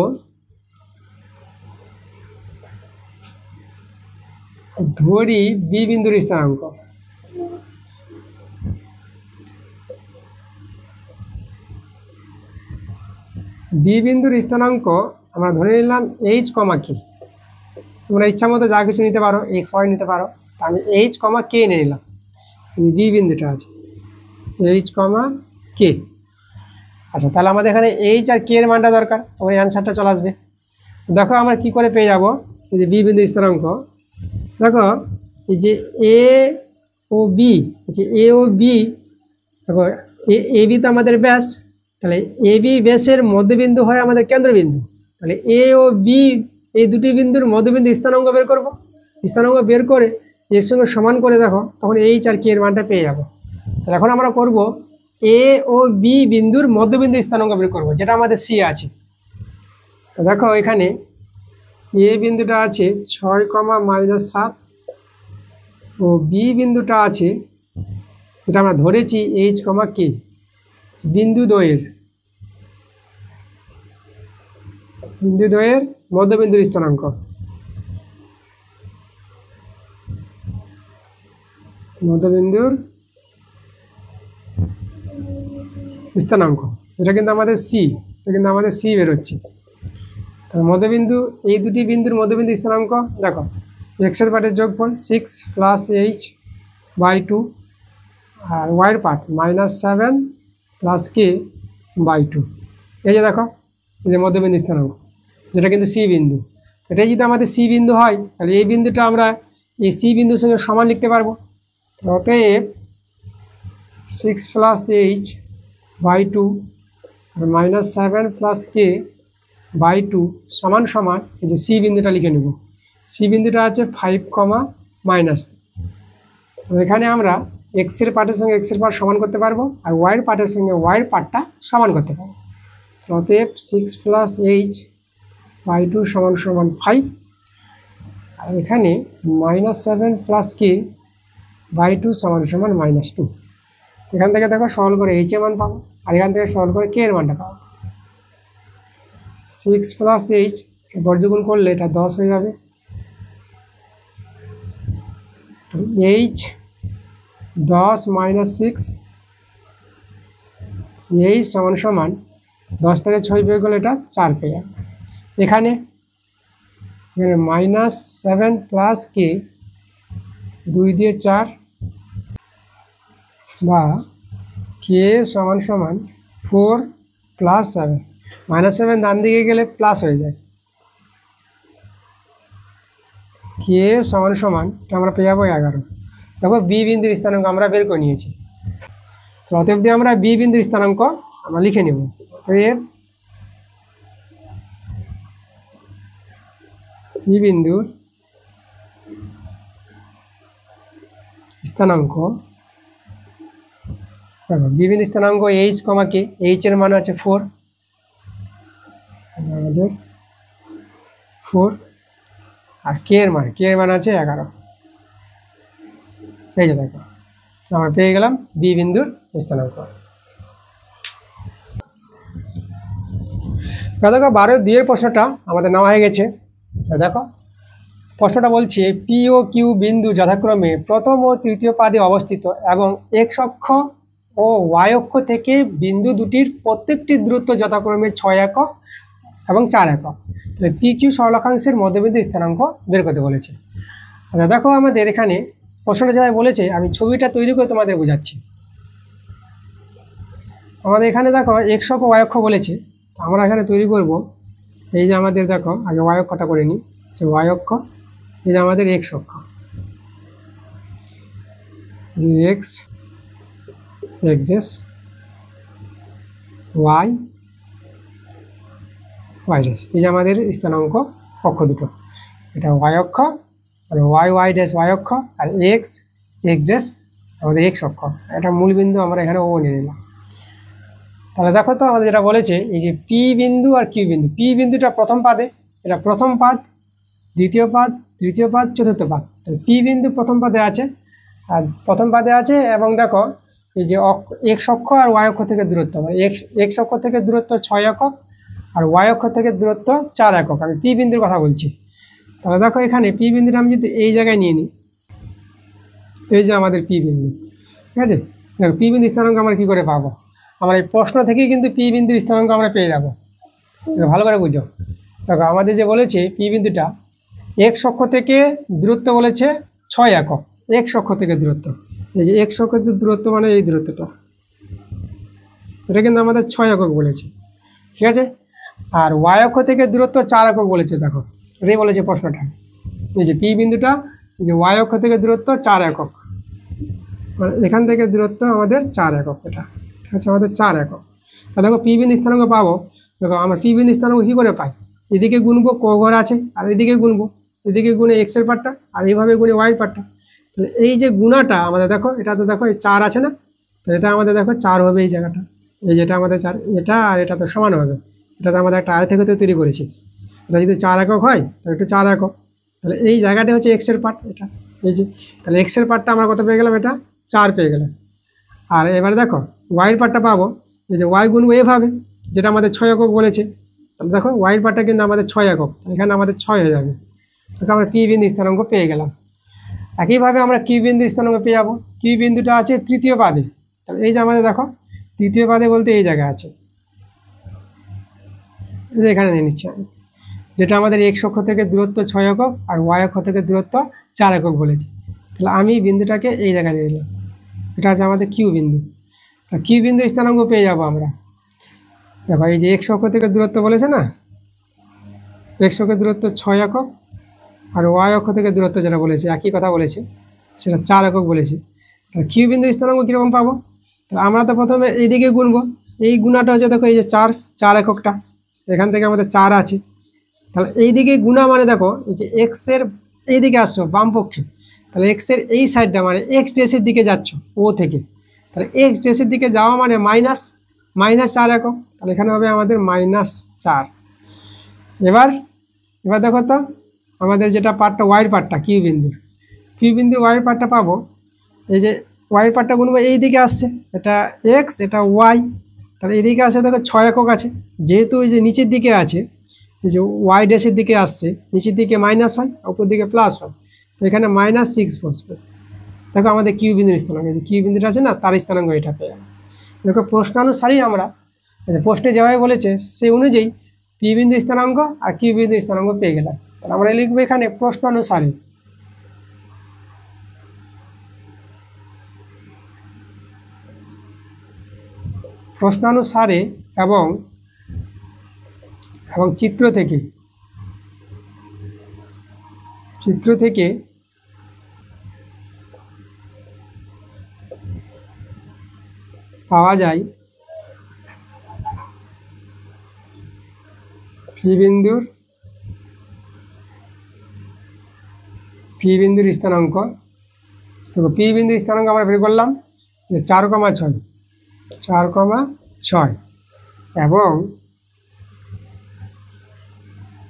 বি বিন্দুর স্থানাঙ্ক। বি বিন্দুর স্থানাঙ্ক আমরা ধরে নিলাম এইচ, কে। তোমরা ইচ্ছা মতো যা কিছু নিতে পারো, এক্স ওয়াই নিতে পারো, তা আমি এইচ, কে নিয়ে নিলাম। বি বিন্দুটা আছে এইচ, কে। আচ্ছা, তাহলে আমাদের এখানে এইচ আর কে এর মানটা দরকার, তোমার অ্যান্সারটা চলে আসবে। দেখো আমরা কি করে পেয়ে যাব এই যে বি বিন্দু স্থানাঙ্ক। দেখো এই যে এ ও বি, এ ও বি, দেখো এ বি তো আমাদের ব্যাস, তাহলে এ বি ব্যাসের মধ্যবিন্দু হয় আমাদের কেন্দ্রবিন্দু। তাহলে এ ও বি এই দুটি বিন্দুর মধ্যবিন্দু স্থানাঙ্ক বের করব। স্থানাঙ্ক বের করে এর সঙ্গে সমান করে দেখো, তখন এইচ আর কে এর মানটা পেয়ে যাব। তাহলে এখন আমরা করব এ ও বি বিন্দুর মধ্যবিন্দু স্থানাঙ্ক বের করব, যেটা আমাদের সি আছে। দেখো এখানে এ বিন্দুটা আছে 6,−7, ও বি বিন্দুটা আছে যেটা আমরা ধরেছি এইচ, কে, বিন্দু দ্বয়ের মধ্যবিন্দুর স্থানাঙ্ক। মধ্যবিন্দুর স্থানাঙ্ক, এটা কিন্তু আমাদের সি, এটা কিন্তু আমাদের সি বেরোচ্ছে। তাহলে মধ্যবিন্দু, এই দুটি বিন্দুর মধ্যবিন্দু স্থানাঙ্ক দেখো, এক্সের পার্টের যোগফল 6 প্লাস এইচ বাই 2, আর ওয়াইয়ের পার্ট -7 প্লাস কে বাই 2। এই যে দেখো, এই যে মধ্যবিন্দু স্থানাঙ্ক, যেটা কিন্তু সি বিন্দু। এটাই যদি আমাদের সি বিন্দু হয়, তাহলে এই বিন্দুটা আমরা এই সি বিন্দুর সঙ্গে সমান লিখতে পারবো। অতএব 6 প্লাস এইচ বাই 2 আর -7 প্লাস কে বাই 2 সমান সমান এই যে সি বিন্দুটা লিখে নেব। সি বিন্দুটা আছে 5, -2। তো এখানে আমরা এক্সের পার্টের সঙ্গে এক্সের পার্ট সমান করতে পারবো, আর ওয়াইয়ের পার্টের সঙ্গে ওয়াইয়ের পার্টটা সমান করতে পারবো। অতএব 6 প্লাস এইচ বাই 2 সমান সমান 5, আর এখানে -7 প্লাস কে বাই 2 সমান সমান -2। এখান থেকে দেখো সরল করে এইচ এর মান পাবো, আর এখান থেকে সরল করে কে এর মানটা পাবো। 6 প্লাস এইচ বর্গগুণ করলে এটা 10 হয়ে যাবে। এইচ 10 - 6, এইচ সমান সমান 10 থেকে 6 বিয়োগ করলে এটা 4 পেয়ে যাবে। এখানে -7 প্লাস কে 2 দিয়ে 4, বা কে সমান সমান 4 প্লাস 7, -7 ডান দিকে গেলে প্লাস হয়ে যায়। কে সমান সমান আমরা পেয়ে যাবো 11। দেখো বি বিন্দুর স্থানাঙ্ক আমরা বের করে নিয়েছি। তো অতএব দিয়ে আমরা বি বিন্দুর স্থানাঙ্ক আমরা লিখে নেব। এর বি বিন্দুর স্থানাঙ্ক, বি বিন্দুর স্থানাঙ্ক এইচ, কে, এইচ এর মান আছে 4, আমাদের 4, আর কে এর মান আছে 11। এই যে দেখো আমরা পেয়ে গেলাম বি বিন্দুর স্থানাঙ্ক। দেখো 12-2 প্রশ্নটা আমাদের নেওয়া হয়ে গেছে। দেখো প্রশ্নটা বলছে পি ও কিউ বিন্দু যথাক্রমে প্রথম ও তৃতীয় পাদে অবস্থিত এবং এক্স অক্ষ ও ওয়াই অক্ষ থেকে বিন্দু দুটির প্রত্যেকটির দূরত্ব যথাক্রমে 6 একক এবং 4 একক। তাহলে পি কিউ সরলরেখাংশের মধ্যবিন্দু স্থানাঙ্ক বের করতে বলেছে। আচ্ছা দেখো আমাদের এখানে প্রশ্নটা যেভাবে বলেছে, আমি ছবিটা তৈরি করে তোমাদের বোঝাচ্ছি। আমাদের এখানে দেখো এক্স অক্ষ ওয়াই অক্ষ বলেছে, আমরা এখানে তৈরি করব। এই যে আমাদের দেখো আগে ওয়াই অক্ষটা করে নিই, যে ওয়াই অক্ষ, এই যে আমাদের এক্স অক্ষ, যে x x y y dash, এই যে আমাদের স্থানাঙ্ক অক্ষ দুটো। এটা ওয়াই অক্ষ, আর ওয়াই ওয়াই ড্যাশ ওয়াই অক্ষ, আর এক্স এক্স ড্যাশ আমাদের এক্স অক্ষ। এটা মূল বিন্দু আমরা এখানে ও নিয়ে নিলাম। তাহলে দেখো তো আমাদের যেটা বলেছে, এই যে পি বিন্দু আর কিউ বিন্দু, পি বিন্দুটা প্রথম পাদে, এটা প্রথম পাদ, দ্বিতীয় পাদ, তৃতীয় পাদ, চতুর্থ পাদ। তাহলে পি বিন্দু প্রথম পাদে আছে, আর প্রথম পাদে আছে, এবং দেখো এই যে এক্স অক্ষ আর ওয়াই অক্ষ থেকে দূরত্ব, এক্স অক্ষ থেকে দূরত্ব 6 একক, আর ওয়াই অক্ষ থেকে দূরত্ব 4 একক। আমি পি বিন্দুর কথা বলছি। তাহলে দেখো এখানে পি বিন্দুটা আমি যদি এই জায়গায় নিয়ে নিই, এই যে আমাদের পি বিন্দু, ঠিক আছে। দেখো পি বিন্দু স্থানাঙ্ক আমরা কী করে পাবো, আমরা এই প্রশ্ন থেকেই কিন্তু পি বিন্দুর স্থানাঙ্ক আমরা পেয়ে যাব। ভালো করে বুঝো। দেখো আমাদের যে বলেছে পি বিন্দুটা এক্স অক্ষ থেকে দূরত্ব বলেছে 6 একক, এক্স অক্ষ থেকে দূরত্ব, এই যে এক্স অক্ষ থেকে দূরত্ব মানে এই দূরত্বটা, এটা কিন্তু আমাদের 6 একক বলেছে, ঠিক আছে। আর ওয়াই অক্ষ থেকে দূরত্ব 4 একক বলেছে। দেখো এটাই বলেছে প্রশ্নটা, এই যে পি বিন্দুটা, এই যে ওয়াই অক্ষ থেকে দূরত্ব 4 একক, মানে এখান থেকে দূরত্ব আমাদের 4 একক, এটা ঠিক আছে আমাদের 4 একক। তা দেখো পি বিন্দু স্থানাঙ্ক পাবো। দেখো আমরা পি বিন্দু স্থানাঙ্ক কী করে পাই, এদিকে গুনবো ক ঘর আছে, আর এদিকে গুনবো, এদিকে গুনে এক্সের পার্টটা, আর এইভাবে গুনে ওয়াইয়ের পার্টটা। তাহলে এই যে গুণাটা আমাদের দেখো, এটা তো দেখো এই 4 আছে না, তো এটা আমাদের দেখো 4 হবে এই জায়গাটা, এই যেটা আমাদের 4, এটা আর এটা তো সমান হবে। এটা তো আমাদের একটা আয়তক্ষেত্র তৈরি করেছি, এটা যদি 4 একক হয় তাহলে একটু 4 একক। তাহলে এই জায়গাটা হচ্ছে এক্সের পার্ট, এটা এই যে, তাহলে এক্সের পার্টটা আমরা কত পেয়ে গেলাম, এটা 4 পেয়ে গেলাম। আর এবারে দেখো ওয়াইয়ের পার্টটা পাবো, এই যে ওয়াই গুনবো এভাবে, যেটা আমাদের 6 একক বলেছে। তাহলে দেখো ওয়াইয়ের পার্টটা কিন্তু আমাদের 6 একক, এখানে আমাদের 6 হয়ে যাবে। তখন আমরা পি বিন্দু স্থানাঙ্ক পেয়ে গেলাম। একইভাবে আমরা কিউ বিন্দু স্থানাঙ্ক পেয়ে যাবো। কিউ বিন্দুটা আছে তৃতীয় পাদে, তাহলে এই যে আমাদের দেখো তৃতীয় পাদে বলতে এই জায়গায় আছে, এই যে এখানে নিয়ে নিচ্ছি আমি, যেটা আমাদের এক্স অক্ষ থেকে দূরত্ব 6 একক আর ওয়াই অক্ষ থেকে দূরত্ব 4 একক বলেছে। তাহলে আমি বিন্দুটাকে এই জায়গায় নিয়ে নিলাম, এটা আছে আমাদের কিউ বিন্দু। তা কিউ বিন্দুর স্থানাঙ্ক পেয়ে যাবো আমরা। দেখো এই যে এক্স অক্ষ থেকে দূরত্ব বলেছে না, এক্স অক্ষের দূরত্ব 6 একক আর ওয়াই অক্ষ থেকে দূরত্ব যেটা বলেছে একই কথা বলেছে, সেটা 4 একক বলেছে। তাহলে কিউ বিন্দুর স্থানাঙ্ক কীরকম পাবো? তাহলে আমরা তো প্রথমে এইদিকে গুনবো, এই গুণাটা হচ্ছে দেখো এই যে 4 এককটা, এখান থেকে আমাদের 4 আছে। তাহলে এই দিকে গুণা মানে দেখো এই যে এক্সের এই দিকে আসছো বাম পক্ষে, তাহলে এক্সের এই সাইডটা মানে এক্স ডেসের দিকে যাচ্ছ ও থেকে, তাহলে এক্স ডেসের দিকে যাওয়া মানে -4 একক, তাহলে এখানে হবে আমাদের -4। এবার দেখো তো আমাদের যেটা পার্টটা ওয়াইয়ের পার্টটা কিউ বিন্দুর ওয়াইয়ের পার্টটা পাবো, এই যে ওয়াইয়ের পার্টটা গুনবো এই দিকে আসছে, এটা এক্স এটা ওয়াই, তাহলে এদিকে আসে দেখো 6 একক আছে, যেহেতু এই যে নিচের দিকে আছে এই যে ওয়াই ড্যাশের দিকে আসছে, নিচের দিকে মাইনাস হয় উপর দিকে প্লাস হয়, তো এখানে -6 বসবে। দেখো আমাদের কিউ বিন্দুর স্থানাঙ্ক, যে কিউ বিন্দুটা আছে না তার স্থানাঙ্ক এটা পেয়ে যাবে। দেখো প্রশ্নানুসারেই আমরা প্রশ্নে যেভাবে বলেছে সেই অনুযায়ী পি বিন্দু স্থানাঙ্ক আর কিউ বিন্দু স্থানাঙ্ক পেয়ে গেলাম। তাহলে আমরা লিখবো এখানে প্রশ্নানুসারে। প্রশ্নানুসারে এবং চিত্র থেকে পাওয়া যায় পি বিন্দুর স্থানাঙ্ক। দেখো পি বিন্দুর স্থানাঙ্ক আমরা বের করলাম যে 4,6 এবং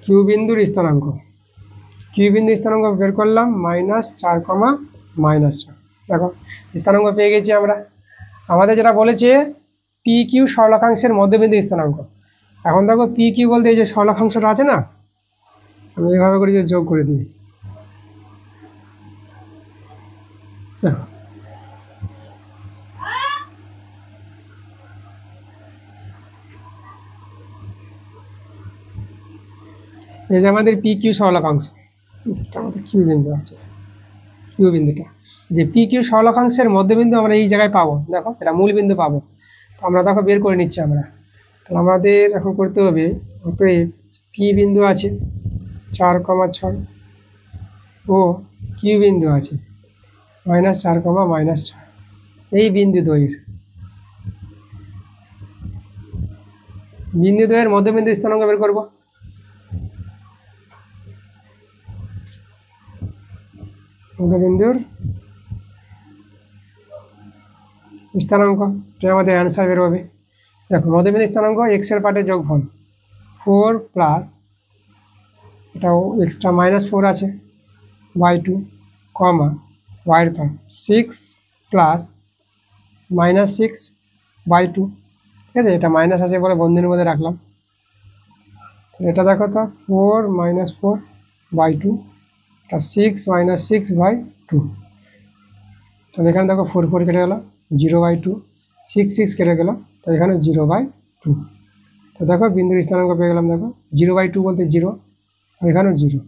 কিউ বিন্দুর স্থানাঙ্ক বের করলাম -4,6। দেখো স্থানাঙ্ক পেয়ে গেছি আমরা। আমাদের যেটা বলেছে পি কিউ সরলরেখাংশের মধ্যবিন্দু স্থানাঙ্ক। এখন দেখো পি কিউ বলতে এই যে সরলরেখাংশটা আছে না, আমি এইভাবে করে যে যোগ করে দিই, দেখো এই যে আমাদের পি কিউ সরলরেখাংশ, আমাদের কিউ বিন্দু আছে, কিউ বিন্দুটা যে পি কিউ সরলরেখাংশের মধ্যবিন্দু আমরা এই জায়গায় পাবো, দেখো এটা মূল বিন্দু পাবো। তো আমরা দেখো বের করে নিচ্ছি আমরা। তাহলে আমাদের এখন করতে হবে পি বিন্দু আছে 4,6 ও কিউ বিন্দু আছে -4,6, এই বিন্দু দ্বয়ের মধ্যবিন্দু স্থানাঙ্ক বের করবো। মধ্যবিন্দুর স্থানাঙ্ক আমাদের অ্যান্সার বেরোবে। দেখো মধ্যবিন্দু স্থানাঙ্ক এক্সের পার্টের যোগফল 4 প্লাস এটাও এক্সট্রা -4 আছে y2 কমা ওয়াইয়ের পার্ট 6 প্লাস -6 y2, ঠিক আছে, এটা মাইনাস আছে বলে বন্ধনীর মধ্যে রাখলাম। এটা দেখো তো 4 -4 y2, এটা 6 -6/2, তাহলে এখানে দেখো 4 4 কেটে গেল, 0/2, 6 6 কেটে গেল, তো এখানে 0/2। তো দেখো বিন্দুর স্থানাঙ্ক পেয়ে গেলাম। দেখো 0/2 বলতে 0, আর এখানেও 0,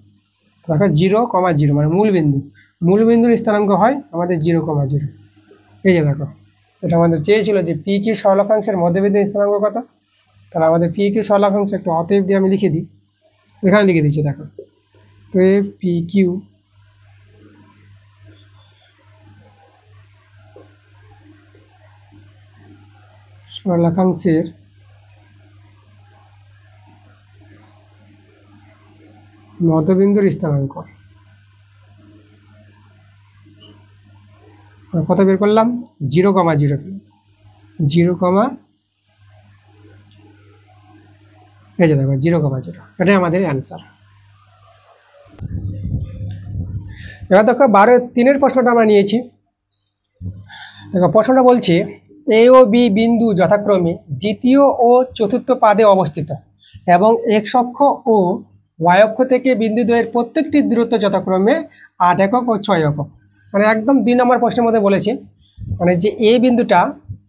দেখো 0,0 মানে মূল বিন্দুর স্থানাঙ্ক হয় আমাদের 0,0। এই যে দেখো এটা আমাদের চেয়েছিল যে পি কিউ সরলরেখাংশের মধ্যবিন্দুর স্থানাঙ্ক কত। তাহলে আমাদের পি কিউ সরলরেখাংশ একটু অতএব দিয়ে আমি লিখে দিই, এখানে লিখে দিচ্ছি। দেখো তো এই পি কিউ সরলরেখাংশের মধ্যবিন্দুর স্থানাঙ্ক কত বের করলাম, 0,0, 0, এই যে দেখো 0,0, এটাই আমাদের অ্যান্সার। এবার দেখো 12-3 প্রশ্নটা আমরা নিয়েছি। দেখো প্রশ্নটা বলছে এ ও বি বিন্দু যথাক্রমে দ্বিতীয় ও চতুর্থ পাদে অবস্থিত এবং এক্স অক্ষ ও ওয়াই অক্ষ থেকে বিন্দু দ্বয়ের প্রত্যেকটির দূরত্ব যথাক্রমে 8 একক ও 6 একক। মানে একদম 2 নম্বর প্রশ্নের মধ্যে বলেছে, মানে যে এ বিন্দুটা,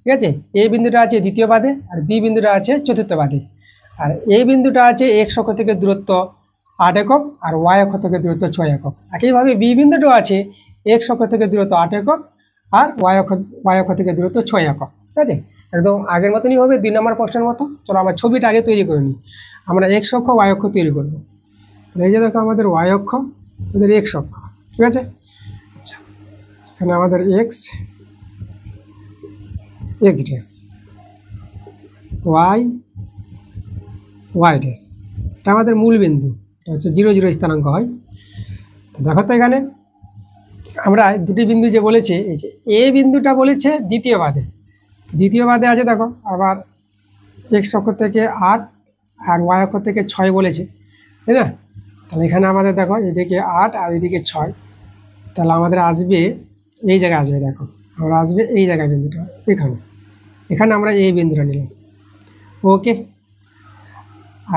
ঠিক আছে, এ বিন্দুটা আছে দ্বিতীয় পাদে আর বি বিন্দুটা আছে চতুর্থ পাদে। আর এ বিন্দুটা আছে এক্স অক্ষ থেকে দূরত্ব 8 একক আর ওয়াই অক্ষ থেকে দূরত্ব 6 একক। একইভাবে বি বিন্দুটাও আছে এক্স অক্ষ থেকে দূরত্ব 8 একক আর ওয়াই অক্ষ থেকে দূরত্ব 6 একক। ঠিক আছে, একদম আগের মতনই হবে 2 নম্বর প্রশ্নের মতো। চলো আমরা ছবিটা আগে তৈরি করে নিই। আমরা এক্স অক্ষ ওয়াই অক্ষ তৈরি করবো। তাহলে এই যে দেখো আমাদের ওয়াই অক্ষ, আমাদের এক্স অক্ষ, ঠিক আছে। আচ্ছা, এখানে আমাদের এক্স ড্যাশ, ওয়াই ড্যাশ, এটা আমাদের মূল বিন্দু, এটা হচ্ছে 0 0 স্থানাঙ্ক হয়। তো দেখো তো এখানে আমরা দুটি বিন্দু যে বলেছে, এই যে এ বিন্দুটা বলেছে দ্বিতীয় পাদে আছে। দেখো আবার এক্স অক্ষ থেকে 8 আর ওয়াই অক্ষ থেকে 6 বলেছে, তাই না? তাহলে এখানে আমাদের দেখো এদিকে 8 আর এদিকে 6, তাহলে আমাদের আসবে এই জায়গায় আসবে। দেখো আমরা আসবে এই জায়গায় বিন্দুটা, এখানে আমরা এই বিন্দুটা নিলাম। ওকে,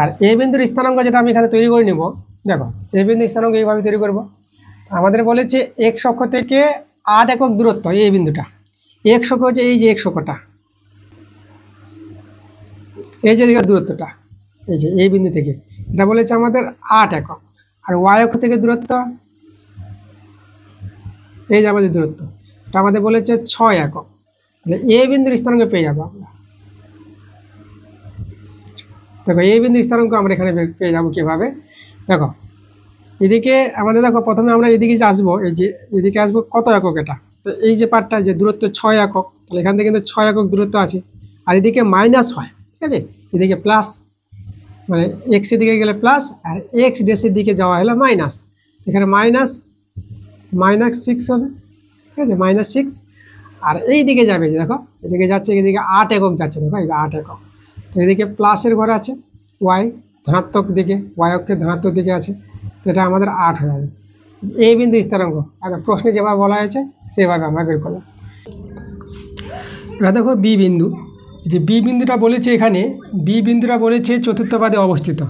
আর এই বিন্দুর স্থানাঙ্ক যেটা আমি এখানে তৈরি করে নিব, দেখো এই বিন্দুর স্থানাঙ্ক এইভাবে তৈরি করব। আমাদের বলেছে এক্স অক্ষ থেকে 8 একক দূরত্ব এই বিন্দুটা, এক্স অক্ষ হচ্ছে এই যে এক্স অক্ষটা, এই যে দূরত্বটা, এই যে এই বিন্দু থেকে এটা বলেছে আমাদের 8 একক। আর ওয়াই অক্ষ থেকে দূরত্ব, এই যে আমাদের দূরত্ব, এটা আমাদের বলেছে 6 একক। তাহলে এই বিন্দুর স্থানাঙ্ক পেয়ে যাবো আমরা। দেখো এই বিন্দুর স্থানাঙ্ক আমরা এখানে পেয়ে যাবো কীভাবে, দেখো এদিকে আমাদের দেখো প্রথমে আমরা এদিকে যে আসবো, এই যে এদিকে আসবো কত একক, এটা তো এই যে পার্টটা যে দূরত্ব 6 একক, তাহলে এখান থেকে কিন্তু 6 একক দূরত্ব আছে। আর এদিকে মাইনাস হয়, ঠিক আছে, এদিকে প্লাস, মানে এক্সের দিকে গেলে প্লাস আর এক্স ড্যাশের দিকে যাওয়া হলো মাইনাস, এখানে -6 হবে, ঠিক আছে, -6। আর এই দিকে যাবে, যে দেখো এদিকে যাচ্ছে, এদিকে 8 একক যাচ্ছে, দেখো এই যে 8 একক। এদিকে প্লাসের ঘরে আছে ওয়াই ধনাত্মক দিকে, ওয়াই অক্ষের ধনাত্মক দিকে আছে, তো এটা আমাদের 8 হয়ে যাবে। এই বিন্দু স্থানাঙ্ক আগে প্রশ্নে যেভাবে বলা হয়েছে সেভাবে আমরা বের করলাম। এবার দেখো বি বিন্দু, যে বি বিন্দুটা বলেছে, এখানে বি বিন্দুটা বলেছে চতুর্থ পাদে অবস্থিত।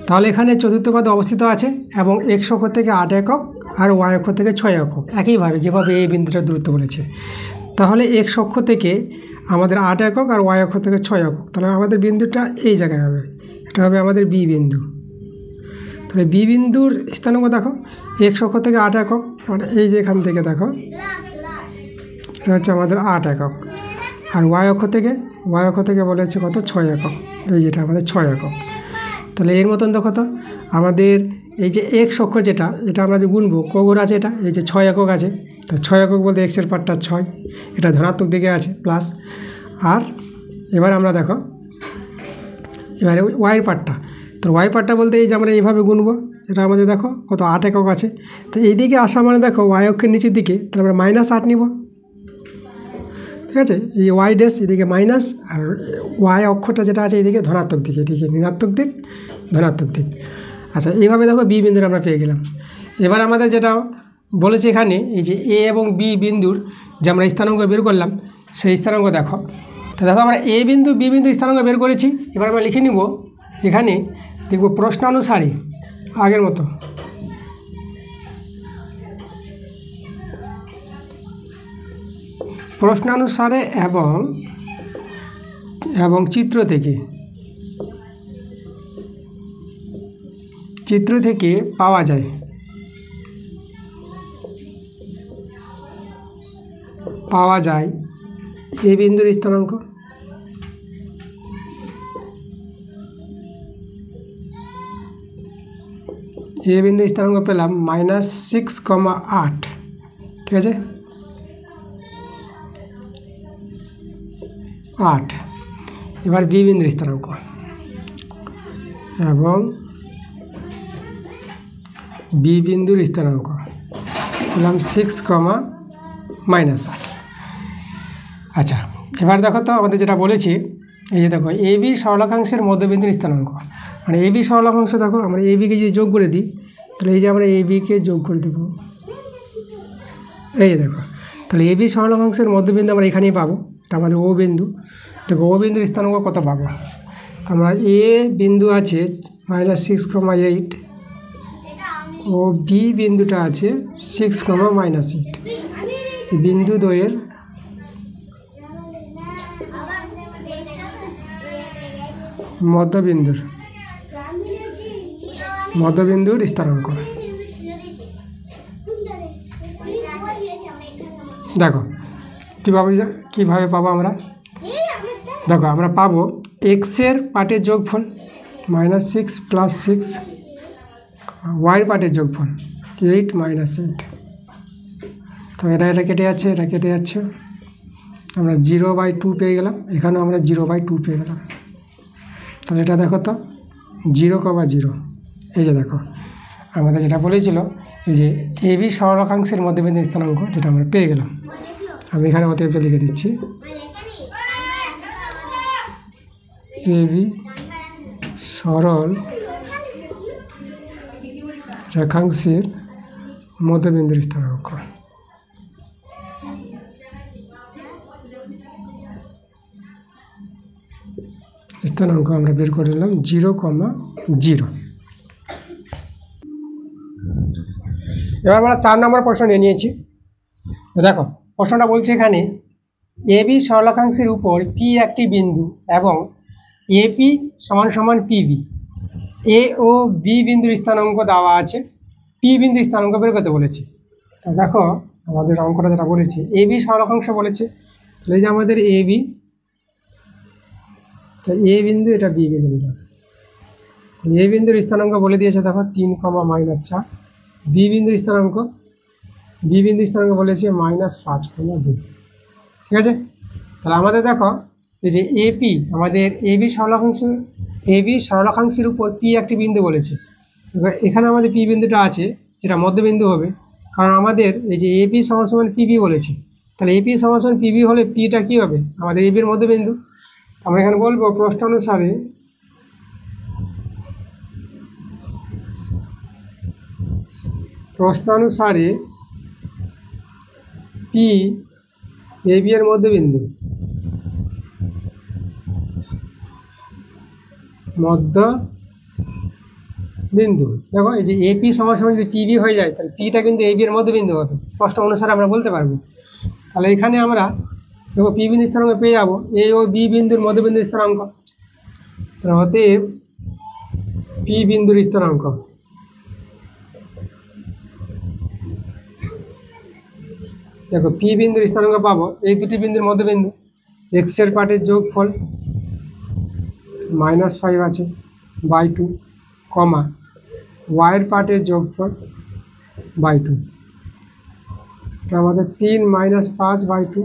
তাহলে এখানে চতুর্থ পাদে অবস্থিত আছে এবং এক্স অক্ষ থেকে 8 একক আর ওয়াই অক্ষ থেকে 6 একক, একইভাবে যেভাবে এই বিন্দুটা দূরত্ব বলেছে। তাহলে এক্স অক্ষ থেকে আমাদের 8 একক আর ওয়াই অক্ষ থেকে 6 একক, তাহলে আমাদের বিন্দুটা এই জায়গায় হবে, এটা হবে আমাদের বি বিন্দু। তাহলে বি বিন্দুর স্থানাঙ্ক দেখো এক্স অক্ষ থেকে 8 একক, মানে এই যে এখান থেকে দেখো এটা হচ্ছে আমাদের 8 একক। আর ওয়াই অক্ষ থেকে বলেছে কত, 6 একক, এই যেটা আমাদের 6 একক। তাহলে এর মতন দেখো তো আমাদের এই যে এক্স অক্ষ যেটা, এটা আমরা যে গুনবো কগর আছে, এটা এই যে 6 একক আছে, তো 6 একক বলতে এক্সের পার্টটা 6, এটা ধনাত্মক দিকে আছে প্লাস। আর এবার আমরা দেখো এবারে ওয়াই পার্টটা, তো ওয়াই পার্টটা বলতে এই যে আমরা এইভাবে গুনবো, এটা আমাদের দেখো কত 8 একক আছে। তো এইদিকে আসা মানে দেখো ওয়াই অক্ষের নিচের দিকে, তাহলে আমরা -8 নিব, ঠিক আছে। এই যে ওয়াই ড্যাশ এদিকে মাইনাস, আর ওয়াই অক্ষটা যেটা আছে এইদিকে ধনাত্মক দিকে, এদিকে ঋণাত্মক দিক, ধনাত্মক দিক। আচ্ছা, এইভাবে দেখো বি বিন্দুর আমরা পেয়ে গেলাম। এবার আমাদের যেটা বলেছে এখানে, এই যে এ এবং বি বিন্দুর যে আমরা স্থানাঙ্ক বের করলাম, সেই স্থানাঙ্ক দেখো। তো দেখো আমরা এ বিন্দু বি বিন্দু স্থানাঙ্ক বের করেছি। এবার আমরা লিখে নিব এখানে, দেখব প্রশ্নানুসারে আগের মতো, প্রশ্নানুসারে এবং চিত্র থেকে পাওয়া যায় এ বিন্দুর স্থানাঙ্ক, এ বিন্দুর স্থানাঙ্ক পেলাম -6,8, ঠিক আছে, 8। এবার বি বিন্দুর স্থানাঙ্ক এবং বি বিন্দুর স্থানাঙ্ক পেলাম 6,-8। আচ্ছা, এবার দেখো তো আমাদের যেটা বলেছি, এই যে দেখো এ বি সরলরেখাংশের মধ্যবিন্দুর স্থানাঙ্ক, মানে এ বি সরলরেখাংশ দেখো আমরা এ বিকে যদি যোগ করে দিই, তাহলে এই যে আমরা এ বিকে যোগ করে দেবো, এই যে দেখো, তাহলে এ বি সরলরেখাংশের মধ্যবিন্দু আমরা এখানেই পাবো, এটা আমাদের ও বিন্দু। দেখো ও বিন্দুর স্থানাঙ্ক কত পাবো আমরা, এ বিন্দু আছে -6,8 ও বি বিন্দুটা আছে 6,-8, বিন্দু দ্বয়ের মধ্যবিন্দুর স্থানাঙ্ক। দেখো কীভাবে পাবো আমরা, দেখো আমরা পাবো এক্সের পার্টের যোগফল -6 + 6, ওয়াইয়ের পার্টের যোগফল 8 - 8। তো এটা কেটে যাচ্ছে, এটা কেটে যাচ্ছে, আমরা 0/2 পেয়ে গেলাম, এখানেও আমরা 0/2 পেয়ে গেলাম। তাহলে এটা দেখো তো 0,0, এই যে দেখো আমাদের যেটা বলেছিল এই যে এবি সরলরেখাংশের মধ্যবিন্দু স্থানাঙ্ক, যেটা আমরা পেয়ে গেলাম। আমি এখানে অতএব লিখে দিচ্ছি এবি সরল রেখাংশের মধ্যবিন্দুর স্থানাঙ্ক। স্থানাঙ্ক আমরা বের করে নিলাম 0,0। এবার আমরা 4 নম্বর প্রশ্ন নিয়েছি। দেখো প্রশ্নটা বলছে এখানে এবি সরলরেখাংশের উপর পি একটি বিন্দু এবং এপি = পিবি, এ ও বি বিন্দুর স্থানাঙ্ক দেওয়া আছে, পি বিন্দুর স্থানাঙ্ক বের করতে বলেছে। তা দেখো আমাদের অঙ্কটা যেটা বলেছে এবি সরলরেখাংশ বলেছে, তাহলে এই যে আমাদের এবি, এ বিন্দু, এটা বি বিন্দু, এ বিন্দুর স্থানাঙ্ক বলে দিয়েছে দেখো 3, -4। বি বিন্দুর স্থানাঙ্ক বলেছে -5,2। ঠিক আছে, তাহলে আমাদের দেখো এই যে এপি, আমাদের এবি সরলরেখাংশের উপর পি একটি বিন্দু বলেছে। এবার এখানে আমাদের পি বিন্দুটা আছে, যেটা মধ্যবিন্দু হবে, কারণ আমাদের এই যে এপি = পিবি বলেছে। তাহলে এপি = পিবি হলে পিটা কী হবে, আমাদের এবির মধ্যবিন্দু। আমরা এখানে বলবো প্রশ্নানুসারে পি এবি এর মধ্যবিন্দু, দেখো এই যে এপি = যদি পিবি হয়ে যায় তাহলে পিটা কিন্তু এবি এর মধ্যবিন্দু হবে, প্রশ্ন অনুসারে আমরা বলতে পারবো। তাহলে এখানে আমরা দেখো পি বিন্দু স্থানাঙ্ক পেয়ে যাবো এ ও বি বিন্দুর মধ্যবিন্দুর স্থানাঙ্ক। তাহলে অতএব পি বিন্দুর স্থানাঙ্ক দেখো পি বিন্দুর স্থানাঙ্ক পাবো এই দুটি বিন্দুর মধ্যবিন্দু, এক্সের পার্টের যোগফল -5 আছে /2, ওয়াইয়ের পার্টের যোগফল /2। আমাদের 3 - 5/2,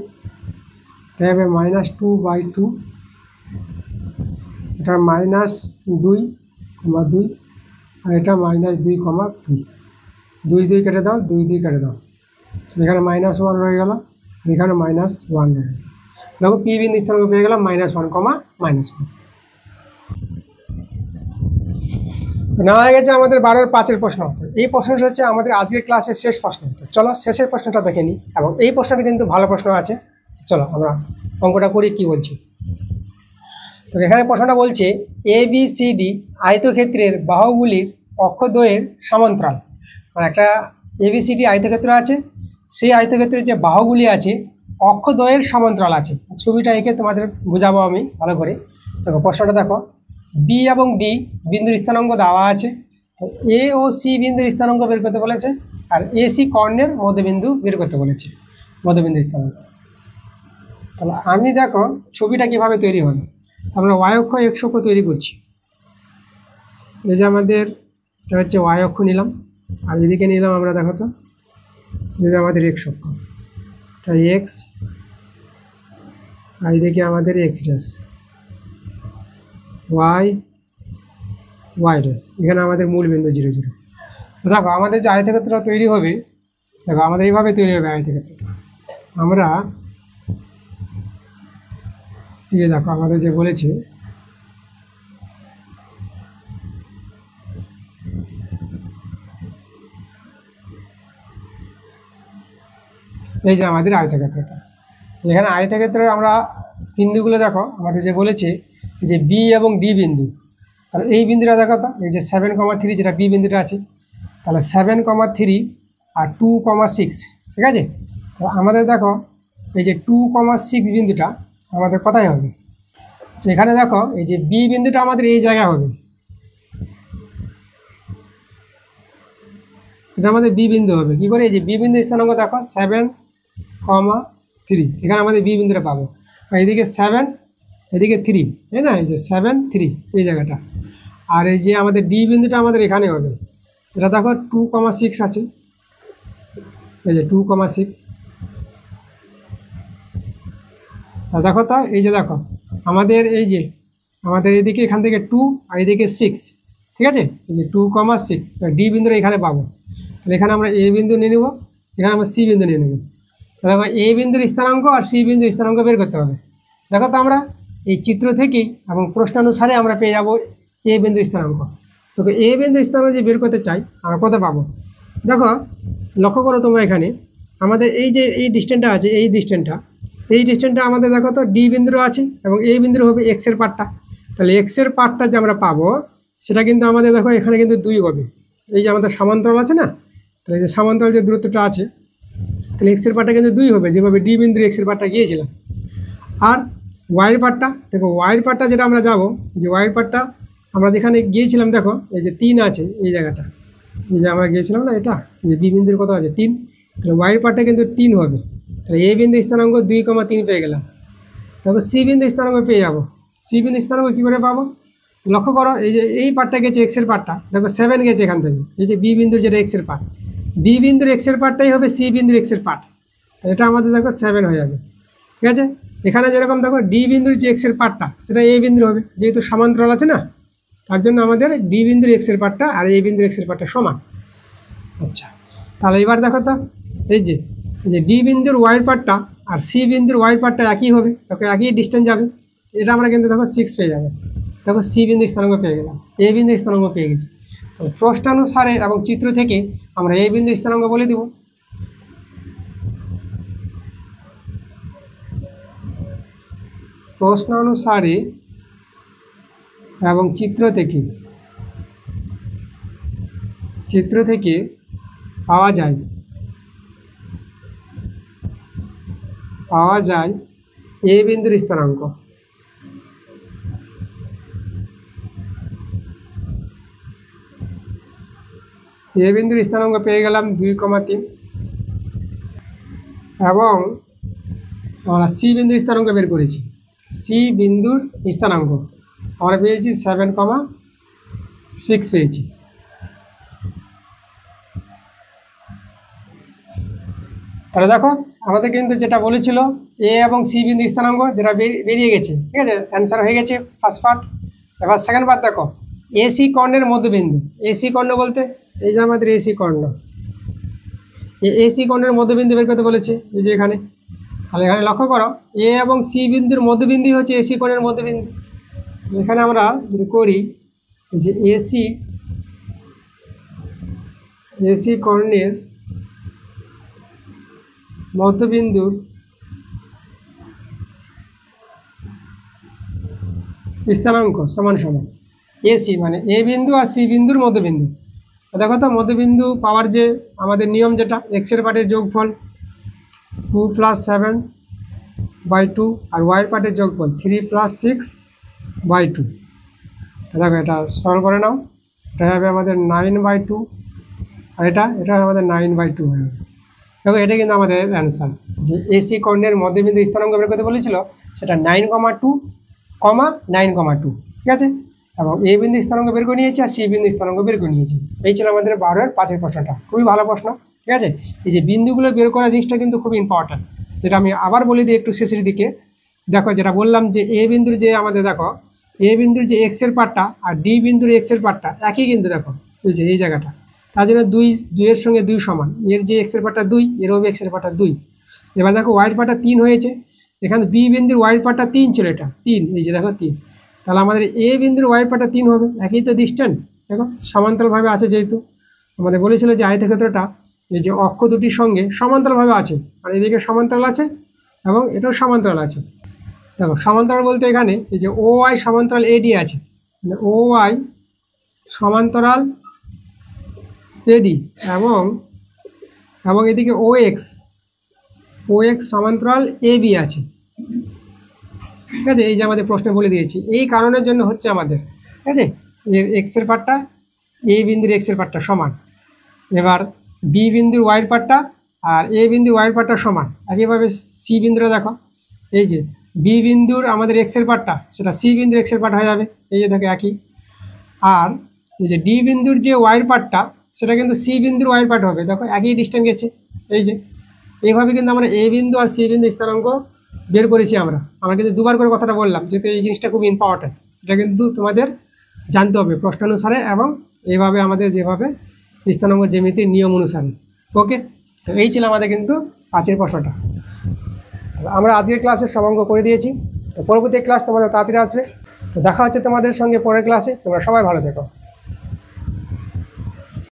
এটা হবে -2/2, এটা -2,2, আর এটা -2,2, 2 2 কেটে দাও, 2 2 কেটে দাও, এখানে -1 রয়ে গেল, এখানে -1 রয়ে গেল। দেখো পি বিন্দু স্থানাঙ্ক পেয়ে গেলাম -1, -1। না হয়ে গেছে আমাদের 12 5-এর প্রশ্ন। এই প্রশ্নটা হচ্ছে আমাদের আজকের ক্লাসের শেষ প্রশ্ন। চলো শেষের প্রশ্নটা দেখে নিই, এবং এই প্রশ্নটা কিন্তু ভালো প্রশ্ন আছে। চলো আমরা অঙ্কটা করি কি বলছি। তো এখানে প্রশ্নটা বলছে ABCD আয়তক্ষেত্রের বাহুগুলির অক্ষদ্বয়ের সমান্তরাল। মানে একটা ABCD আয়তক্ষেত্র আছে, সেই আয়তক্ষেত্রের যে বাহুগুলি আছে অক্ষদ্বয়ের সমান্তরাল আছে। ছবিটা এঁকে তোমাদের বোঝাবো আমি ভালো করে। দেখো প্রশ্নটা দেখো, বি এবং ডি বিন্দুর স্থানাঙ্ক দেওয়া আছে, তো এ ও সি বিন্দুর স্থানাঙ্ক বের করতে বলেছে, আর AC কর্ণের মধ্যবিন্দু বের করতে বলেছে, মধ্যবিন্দু স্থানাঙ্ক। তাহলে আমি দেখো ছবিটা কিভাবে তৈরি হবে, আমরা ওয়াই অক্ষ এক্স অক্ষ তৈরি করছি। এই যে আমাদের এটা হচ্ছে ওয়াই অক্ষ নিলাম, আর এদিকে নিলাম আমরা দেখো তো এই যে আমাদের এক্স অক্ষ, এটা এক্স, আর এদিকে আমাদের এক্স ড্যাশ, ওয়াই ড্যাশ, এখানে আমাদের মূল বিন্দু 0 0। দেখো আমাদের যে আয়তক্ষেত্র তৈরি হবে, দেখো আমাদের এইভাবে তৈরি হবে আয়তক্ষেত্রটা। আমরা এই যে দেখো আমাদের যে বলেছে এই যে আমাদের আয়তক্ষেত্রটা, এখানে আয়তক্ষেত্রের আমরা বিন্দুগুলো দেখো আমাদের যে বলেছে যে বি এবং ডি বিন্দু। আর এই বিন্দুটা দেখো তো এই যে 7,3 যেটা বি বিন্দুটা আছে, তাহলে 7,3 আর 2,6, ঠিক আছে। তো আমাদের দেখো এই যে 2,6 বিন্দুটা আমাদের কোথায় হবে? তো এখানে দেখো এই যে বি বিন্দুটা আমাদের এই জায়গায় হবে, এটা আমাদের বি বিন্দু হবে। কি করে? এই যে বি বিন্দু স্থানাঙ্ক দেখো 7,3, এখানে আমাদের বি বিন্দুটা পাবো। আর এদিকে 7, এদিকে 3, তাই না? এই যে 7, 3 এই জায়গাটা। আর এই যে আমাদের ডি বিন্দুটা আমাদের এখানে হবে, এটা দেখো 2,6 আছে, এই যে 2,6। দেখো তো এই যে দেখো আমাদের এই যে আমাদের এদিকে এখান থেকে 2 আর এদিকে 6, ঠিক আছে? এই যে 2,6 ডি বিন্দুটা এখানে পাবো। তাহলে এখানে আমরা এ বিন্দু নিয়ে নেবো, এখানে আমরা সি বিন্দু নিয়ে নেবো। দেখো এ বিন্দুর স্থানাঙ্ক আর সি বিন্দুর স্থানাঙ্ক বের করতে হবে। দেখো তো আমরা এই চিত্র থেকেই এবং প্রশ্নানুসারে আমরা পেয়ে যাবো এ বিন্দুর স্থানাঙ্ক। তো এ বিন্দুর স্থানাঙ্ক যে বের করতে চাই আমরা কোথায় পাবো? দেখো লক্ষ্য করো তোমরা, এখানে আমাদের এই যে এই ডিস্টেন্সটা আছে, এই ডিস্টেন্সটা আমাদের দেখো তো ডি বিন্দুর আছে এবং এই বিন্দুর হবে এক্সের পার্টটা। তাহলে এক্সের পার্টটা যে আমরা পাবো সেটা কিন্তু আমাদের দেখো এখানে কিন্তু 2 হবে। এই যে আমাদের সমান্তরাল আছে না, তাহলে যে সমান্তরাল যে দূরত্বটা আছে, তাহলে এক্সের পার্টটা কিন্তু 2 হবে, যেভাবে ডি বিন্দুর এক্সের পার্টটা গিয়েছিলাম। আর ওয়াইয়ের পার্টটা দেখো, ওয়াইয়ের পার্টটা যেটা আমরা যাব, যে ওয়াইয়ের পার্টটা আমরা যেখানে গিয়েছিলাম দেখো এই যে 3 আছে এই জায়গাটা, এই যে আমরা গিয়েছিলাম না, এটা যে বি বিন্দুর কত আছে 3, তাহলে ওয়াইয়ের পার্টটা কিন্তু 3 হবে। তাহলে এ বিন্দু স্থানাঙ্ক 2,3 পেয়ে গেলাম। দেখো সি বিন্দু স্থানাঙ্ক পেয়ে যাবো। সি বিন্দু স্থানাঙ্ক কী করে পাবো? লক্ষ্য করো এই যে এই পার্টটা গেছে এক্সের পার্টটা, দেখো 7 গেছে এখান থেকে, এই যে বি বিন্দুর যেটা এক্সের পার্ট, বি বিন্দুর এক্সের পার্টটাই হবে সি বিন্দুর এক্সের পার্ট। এটা আমাদের দেখো 7 হয়ে যাবে, ঠিক আছে? এখানে যেরকম দেখো ডি বিন্দুর যে এক্সের পার্টটা সেটা এ বিন্দুর হবে, যেহেতু সমান্তরাল আছে না, তার জন্য আমাদের ডি বিন্দুর এক্সের পার্টটা আর এ বিন্দুর এক্সের পার্টটা সমান। আচ্ছা, তাহলে এবার দেখো তো এই যে ডি বিন্দুর ওয়াইয়ের পার্টটা আর সি বিন্দুর ওয়াইয়ের পার্টটা একই হবে, দেখো একই ডিস্টেন্স যাবে। এটা আমরা কিন্তু দেখো 6 পেয়ে যাবে। দেখো সি বিন্দু স্থানাঙ্ক পেয়ে গেলাম, এ বিন্দু স্থানাঙ্ক পেয়ে গেছি। তো প্রশ্নানুসারে এবং চিত্র থেকে আমরা এ বিন্দু স্থানাঙ্ক বলে দিব। প্রশ্নানুসারে এবং চিত্র থেকে পাওয়া যায় এ বিন্দুর স্থানাঙ্ক। এ বিন্দুর স্থানাঙ্ক পেয়ে গেলাম 2,3, এবং আমরা সি বিন্দুর স্থানাঙ্ক বের করেছি। সি বিন্দুর স্থানাঙ্ক আমরা পেয়েছি 7,6 পেয়েছি। তাহলে দেখো আমাদের কিন্তু যেটা বলেছিল এ এবং সি বিন্দু স্থানাঙ্ক যেটা বেরিয়ে গেছে, ঠিক আছে? অ্যান্সার হয়ে গেছে ফার্স্ট পার্ট। এবার সেকেন্ড পার্ট দেখো, এসি কর্ণের মধ্যবিন্দু। এসি কর্ণ বলতে এই যে আমাদের এসি কর্ণ, এই এসি কর্ণের মধ্যবিন্দু বের করতে বলেছে, এই যে এখানে। তাহলে এখানে লক্ষ্য করো এ এবং সি বিন্দুর মধ্যবিন্দু হচ্ছে এসি কর্ণের মধ্যবিন্দু। এখানে আমরা যদি করি যে এসি কর্ণের মধ্যবিন্দুর স্থানাঙ্ক সমান সমান এসি, মানে এ বিন্দু আর সি বিন্দুর মধ্যবিন্দু। দেখো তো মধ্যবিন্দু পাওয়ার যে আমাদের নিয়ম, যেটা এক্সের পার্টের যোগফল 2 + 7/2 আর ওয়াইয়ের পার্টের যোগফল 3 + 6/2। দেখো এটা সরল করে নাও, এটা হবে আমাদের 9/2, আর এটা হবে আমাদের 9/2 হয়ে যাবে। দেখো এটা কিন্তু আমাদের অ্যান্সার, যে এসি কর্ণের মধ্যবিন্দু স্থানাঙ্ক বের করতে বলেছিল, সেটা 9,2, 9,2, ঠিক আছে? এবং এ বিন্দু স্থানাঙ্ক বের করে নিয়েছি আর সি বিন্দু স্থানাঙ্ক বের করে নিয়েছি। এই ছিল আমাদের 12-এর 5-এর প্রশ্নটা, খুবই ভালো প্রশ্ন, ঠিক আছে? এই যে বিন্দুগুলো বের করা জিনিসটা কিন্তু খুব ইম্পর্ট্যান্ট, যেটা আমি আবার বলে দিই একটু শেষের দিকে। দেখো যেটা বললাম যে এ বিন্দুর যে আমাদের দেখো এ বিন্দুর যে এক্সের পার্টটা আর ডি বিন্দুর এক্সের পার্টটা একই, কিন্তু দেখো এই যে এই জায়গাটা, তার জন্য 2-এর সঙ্গে 2 সমান। এর যে এক্সের পার্টটা 2, এর হবে এক্সের পার্টটা 2। এবার দেখো ওয়াইয়ের পার্টটা 3 হয়েছে, এখানে বি বিন্দুর ওয়াইয়ের পার্টটা 3 ছিল, এটা 3, এই যে দেখো 3। তাহলে আমাদের এ বিন্দুর ওয়াইয়ের পার্টটা 3 হবে, একই তো ডিস্টেন্স। দেখো সমান্তরালভাবে আছে, যেহেতু আমাদের বলেছিল যে আয়তক্ষেত্রটা এই যে অক্ষ দুটির সঙ্গে সমান্তরালভাবে আছে, আর এদিকে সমান্তরাল আছে এবং এটাও সমান্তরাল আছে। দেখো সমান্তরাল বলতে এখানে এই যে ও ওয়াই সমান্তরাল এডি আছে, মানে ও ওয়াই সমান্তরাল এডি, এবং এদিকে ও এক্স ও এক্স সমান্তরাল এ বি আছে, ঠিক আছে। এই যে আমাদের প্রশ্নে বলে দিয়েছি, এই কারণের জন্য হচ্ছে আমাদের, ঠিক আছে, এর এক্সের পার্টটা এ বিন্দুর এক্সের পার্টটা সমান। এবার বি বিন্দুর ওয়াইয়ের পার্টটা আর এ বিন্দুর ওয়াইয়ের পার্টটা সমান। একইভাবে সি বিন্দুটা দেখো, এই যে বি বিন্দুর আমাদের এক্সের পার্টটা সেটা সি বিন্দুর এক্সের পার্ট হয়ে যাবে, এই যে দেখো একই। আর এই যে ডি বিন্দুর যে ওয়াইয়ের পার্টটা সেটা কিন্তু সি বিন্দুর ওয়াইয়ের পার্ট হবে, দেখো একই ডিস্টেন্স গেছে। এই যে এইভাবে কিন্তু আমরা এ বিন্দু আর সি বিন্দু স্থানাঙ্ক বের করেছি। আমরা কিন্তু দুবার করে কথাটা বললাম, যেহেতু এই জিনিসটা খুব ইম্পর্টেন্ট, এটা কিন্তু তোমাদের জানতে হবে প্রশ্নানুসারে এবং এইভাবে আমাদের যেভাবে স্থানাঙ্ক জ্যামিতির নিয়ম অনুসারে। ওকে, তো এই ছিল আমাদের কিন্তু 5-এর প্রশ্নটা। আমরা আজকের ক্লাসে সব অঙ্ক করে দিয়েছি। তো পরবর্তী ক্লাস তোমাদের তাড়াতাড়ি আসবে। তো দেখা হচ্ছে তোমাদের সঙ্গে পরের ক্লাসে। তোমরা সবাই ভালো থেকো।